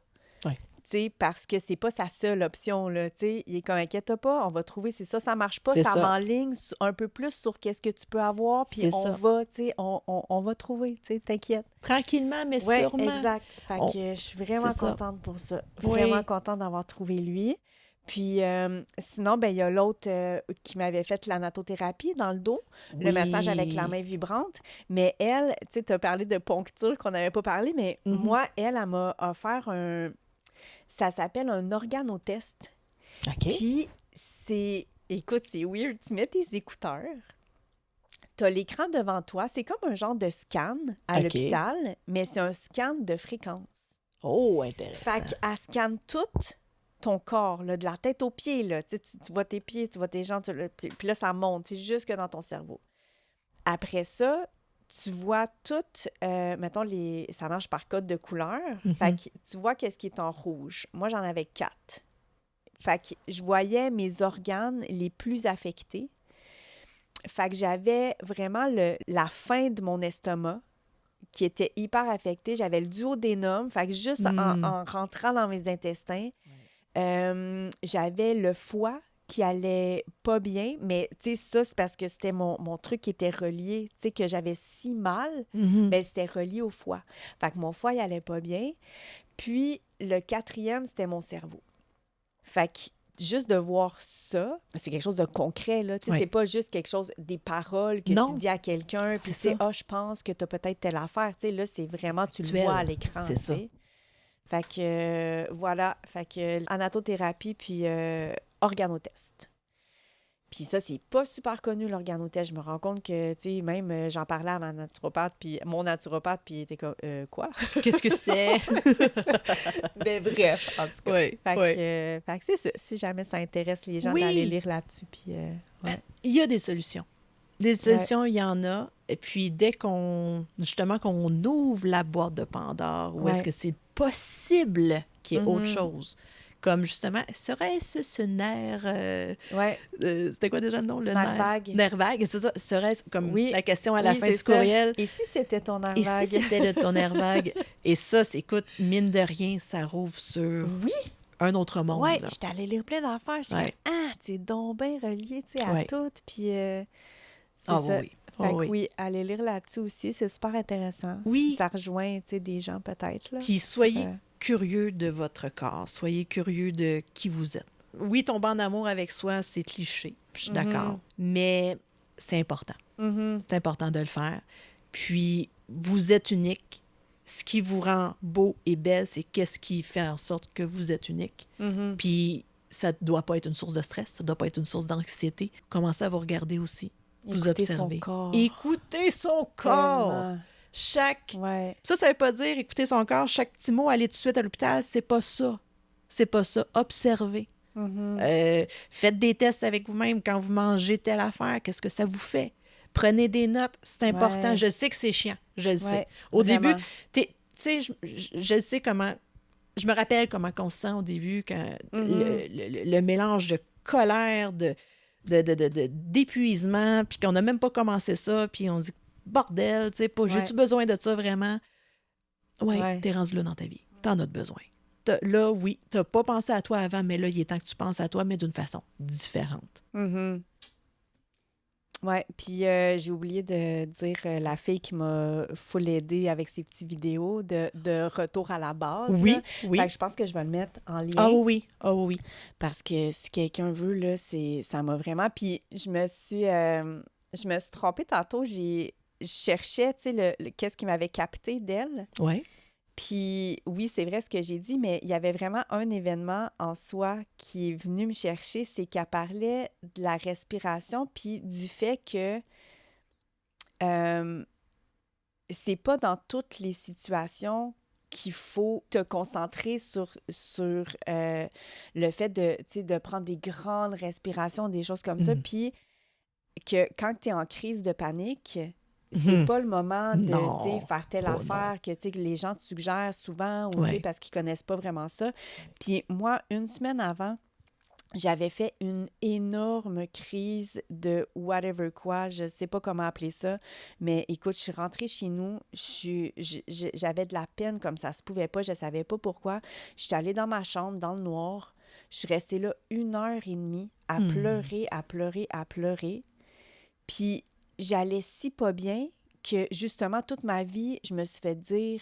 Oui. Tu sais, parce que c'est pas sa seule option, là, tu sais. Il est comme, inquiète pas, on va trouver, c'est ça marche pas, ça m'enligne un peu plus sur qu'est-ce que tu peux avoir, puis on va, tu sais, on va trouver, tu sais, t'inquiète. Tranquillement, mais sûrement. Oui, exact. Fait que je suis vraiment contente pour ça. Vraiment contente d'avoir trouvé lui. Puis sinon, ben il y a l'autre qui m'avait fait l'anatothérapie dans le dos, le massage avec la main vibrante. Mais elle, tu sais, tu as parlé de poncture qu'on n'avait pas parlé, mais moi, elle m'a offert ça s'appelle un organotest. OK. Puis écoute, c'est weird. Tu mets tes écouteurs, tu as l'écran devant toi. C'est comme un genre de scan à l'hôpital, mais c'est un scan de fréquence. Oh, intéressant. Fait qu'elle scanne tout ton corps, là, de la tête aux pieds, là. Tu vois tes pieds, tu vois tes jambes, puis là, ça monte, jusque dans ton cerveau. Après ça, tu vois tout, mettons, ça marche par code de couleur. Fait que tu vois qu'est-ce qui est en rouge. Moi, j'en avais 4. Fait que je voyais mes organes les plus affectés. Fait que j'avais vraiment la fin de mon estomac qui était hyper affecté. J'avais le duodénum. Fait que juste en rentrant dans mes intestins, j'avais le foie qui allait pas bien, mais tu sais, ça, c'est parce que c'était mon truc qui était relié, tu sais, que j'avais si mal, ben c'était relié au foie. Fait que mon foie, il allait pas bien. Puis, le 4e, c'était mon cerveau. Fait que juste de voir ça, c'est quelque chose de concret, là, tu sais, c'est pas juste quelque chose, des paroles que tu dis à quelqu'un, puis c'est « Ah, je pense que t'as peut-être telle affaire », tu sais, là, c'est vraiment, tu le vois à l'écran, tu sais. Fait que, voilà, fait que anatothérapie, puis organotest. Puis ça, c'est pas super connu, l'organotest. Je me rends compte que, tu sais, même, j'en parlais à ma naturopathe, puis mon naturopathe, puis il était comme, quoi? Qu'est-ce que c'est? Mais bref, en tout cas. Fait que c'est ça, si jamais ça intéresse les gens d'aller lire là-dessus, puis... Il y a des solutions. Des solutions, il y en a. Et puis, dès qu'on ouvre la boîte de Pandore, où est-ce que c'est possible qu'il y ait autre chose? Comme, justement, serait-ce ce nerf... c'était quoi déjà le nom? Le nerf vague. Nerf vague, c'est ça. Serait-ce, comme la question à la fin du courriel. Et si c'était ton nerf vague? Et si c'était ton nerf vague? Et ça, écoute, mine de rien, ça rouvre sur... un autre monde. Oui, j'étais allée lire plein d'affaires. J'étais comme, t'es donc bien relié, tu sais, à tout. Puis, c'est ça. Fait que oui, allez lire là-dessus aussi, c'est super intéressant. Oui. Si ça rejoint, tu sais, des gens peut-être, là. Puis soyez curieux de votre corps, soyez curieux de qui vous êtes. Oui, tomber en amour avec soi, c'est cliché, je suis d'accord, mais c'est important. C'est important de le faire. Puis, vous êtes unique. Ce qui vous rend beau et belle, c'est qu'est-ce qui fait en sorte que vous êtes unique. Puis, ça ne doit pas être une source de stress, ça ne doit pas être une source d'anxiété. Commencez à vous regarder aussi. Vous Écoutez observez. son corps. Écoutez son corps. Tellement. Ça veut pas dire écouter son corps, chaque petit mot, aller tout de suite à l'hôpital. C'est pas ça. C'est pas ça. Observez. Faites des tests avec vous-même quand vous mangez telle affaire. Qu'est-ce que ça vous fait? Prenez des notes. C'est important. Je sais que c'est chiant. Je le sais. Au début, tu sais, je sais comment... Je me rappelle comment on se sent au début quand le mélange de colère, d'épuisement, puis qu'on n'a même pas commencé ça, puis on dit bordel, tu sais, j'ai-tu besoin de ça vraiment? T'es rendu là dans ta vie. T'en as besoin. Là, oui, t'as pas pensé à toi avant, mais là, il est temps que tu penses à toi, mais d'une façon différente. Oui, puis j'ai oublié de dire la fille qui m'a full aidée avec ses petites vidéos de retour à la base. Oui, là. oui. Fait que je pense que je vais le mettre en lien. Ah oui, oui. Parce que si quelqu'un veut, là, ça m'a vraiment... Puis je me suis trompée tantôt. cherchais, tu sais, qu'est-ce qui m'avait capté d'elle. Oui. Puis oui, c'est vrai ce que j'ai dit, mais il y avait vraiment un événement en soi qui est venu me chercher, c'est qu'elle parlait de la respiration, puis du fait que c'est pas dans toutes les situations qu'il faut te concentrer sur le fait de prendre des grandes respirations, des choses comme ça, puis que quand tu es en crise de panique, c'est pas le moment de faire telle affaire que les gens te suggèrent souvent ou parce qu'ils connaissent pas vraiment ça. Puis moi, une semaine avant, j'avais fait une énorme crise de whatever quoi, je sais pas comment appeler ça, mais écoute, je suis rentrée chez nous, j'avais de la peine comme ça se pouvait pas, je savais pas pourquoi. Je suis allée dans ma chambre, dans le noir, je suis restée là 1h30 à pleurer. Puis j'allais si pas bien que, justement, toute ma vie, je me suis fait dire,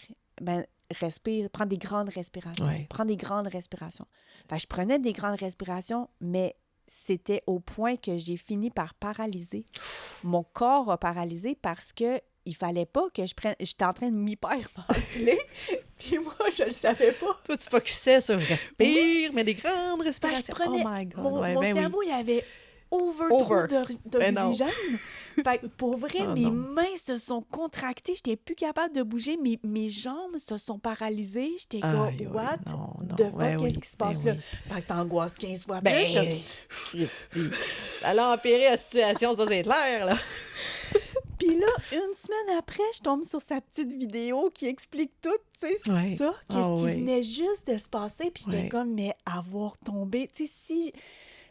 respire, prends des grandes respirations. Prends des grandes respirations. Fait que je prenais des grandes respirations, mais c'était au point que j'ai fini par paralyser. Mon corps a paralysé parce que il fallait pas que je prenne... J'étais en train de m'hyperventiler, puis moi, je le savais pas. Toi, tu focusais sur respire, mais des grandes respirations. Je prenais... Oh my God! Mon cerveau, il y avait trop d'oxygène. Fait que pour vrai, mes mains se sont contractées. J'étais plus capable de bouger. Mes jambes se sont paralysées. J'étais comme, what the fuck, qu'est-ce qui se passe là? Fait que t'angoisses 15 fois plus. Ça a empiré la situation, ça, c'est clair, là. Puis là, une semaine après, je tombe sur sa petite vidéo qui explique tout, tu sais, ça, qu'est-ce qui venait juste de se passer. Puis j'étais comme, mais avoir tombé, tu sais,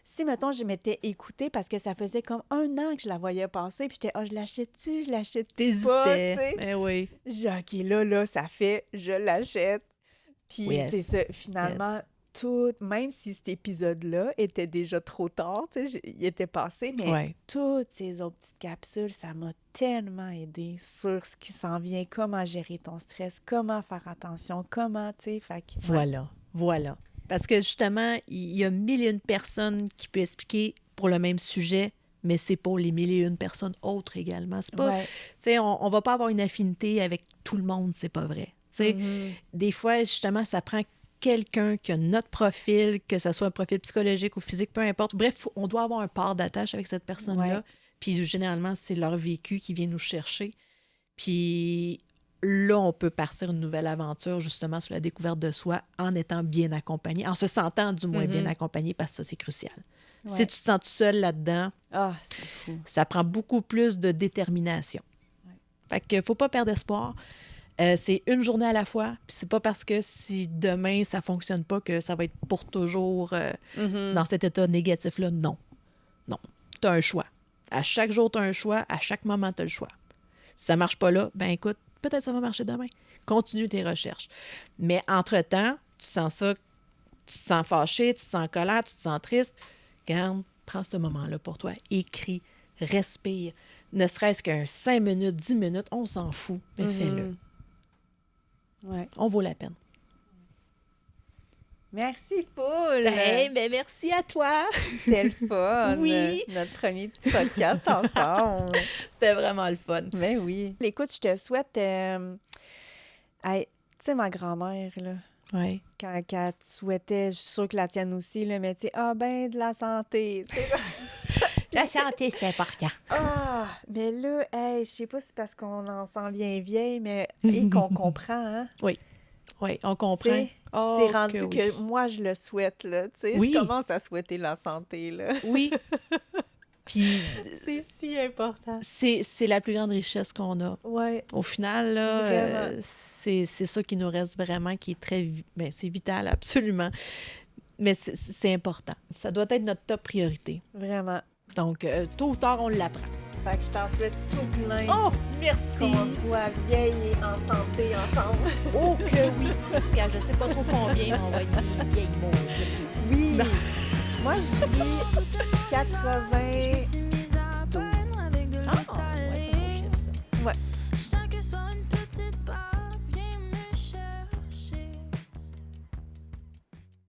si, mettons, je m'étais écoutée parce que ça faisait comme 1 an que je la voyais passer, puis j'étais, je l'achète-tu pas, tu sais? Mais oui. J'ai OK, là, ça fait, je l'achète. Puis c'est ça, finalement, tout, même si cet épisode-là était déjà trop tard, tu sais, il était passé, mais toutes ces autres petites capsules, ça m'a tellement aidé sur ce qui s'en vient, comment gérer ton stress, comment faire attention, comment, tu sais, fait que... Voilà. Parce que justement, il y a 1001 personnes qui peuvent expliquer pour le même sujet, mais c'est pour les 1001 personnes autres également. C'est pas, tu sais, on va pas avoir une affinité avec tout le monde, c'est pas vrai. Tu sais, des fois, justement, ça prend quelqu'un qui a notre profil, que ce soit un profil psychologique ou physique, peu importe. Bref, on doit avoir un part d'attache avec cette personne-là. Puis généralement, c'est leur vécu qui vient nous chercher. Puis là, on peut partir une nouvelle aventure, justement, sur la découverte de soi en étant bien accompagné, en se sentant du moins bien accompagné, parce que ça, c'est crucial. Si tu te sens tout seul là-dedans, c'est fou. Ça prend beaucoup plus de détermination. Fait qu'il ne faut pas perdre espoir. C'est une journée à la fois, puis c'est pas parce que si demain, ça ne fonctionne pas que ça va être pour toujours dans cet état négatif-là. Non. Tu as un choix. À chaque jour, tu as un choix. À chaque moment, tu as le choix. Si ça ne marche pas là, ben écoute, peut-être ça va marcher demain. Continue tes recherches. Mais entre-temps, tu sens ça, tu te sens fâché, tu te sens en colère, tu te sens triste. Regarde, prends ce moment-là pour toi. Écris, respire. Ne serait-ce qu'un 5 minutes, 10 minutes, on s'en fout, mais fais-le. On vaut la peine. Merci, Poule! Ben merci à toi! C'était le fun! Oui! Notre premier petit podcast ensemble. C'était vraiment le fun. Mais oui. Écoute, je te souhaite... tu sais, ma grand-mère, là, quand elle te souhaitait, je suis sûre que la tienne aussi, là, mais tu sais, de la santé, tu sais. La santé, c'est important. Mais là, je sais pas si c'est parce qu'on en s'en vient vieille, mais qu'on comprend, hein? Oui, on comprend. C'est rendu que moi, je le souhaite, là, tu sais. Je commence à souhaiter la santé, là. Oui. Puis... c'est si important. C'est la plus grande richesse qu'on a. Oui. Au final, là, c'est ça qui nous reste vraiment, qui est très... c'est vital, absolument. Mais c'est important. Ça doit être notre top priorité. Vraiment. Donc, tôt ou tard, on l'apprend. Fait que je t'en souhaite tout plein. Oh, merci! Qu'on soit vieille et en santé ensemble. Oh que oui! Jusqu'à je sais pas trop combien, mais on va être vieilles maudites. Oui! Moi, je dis 80...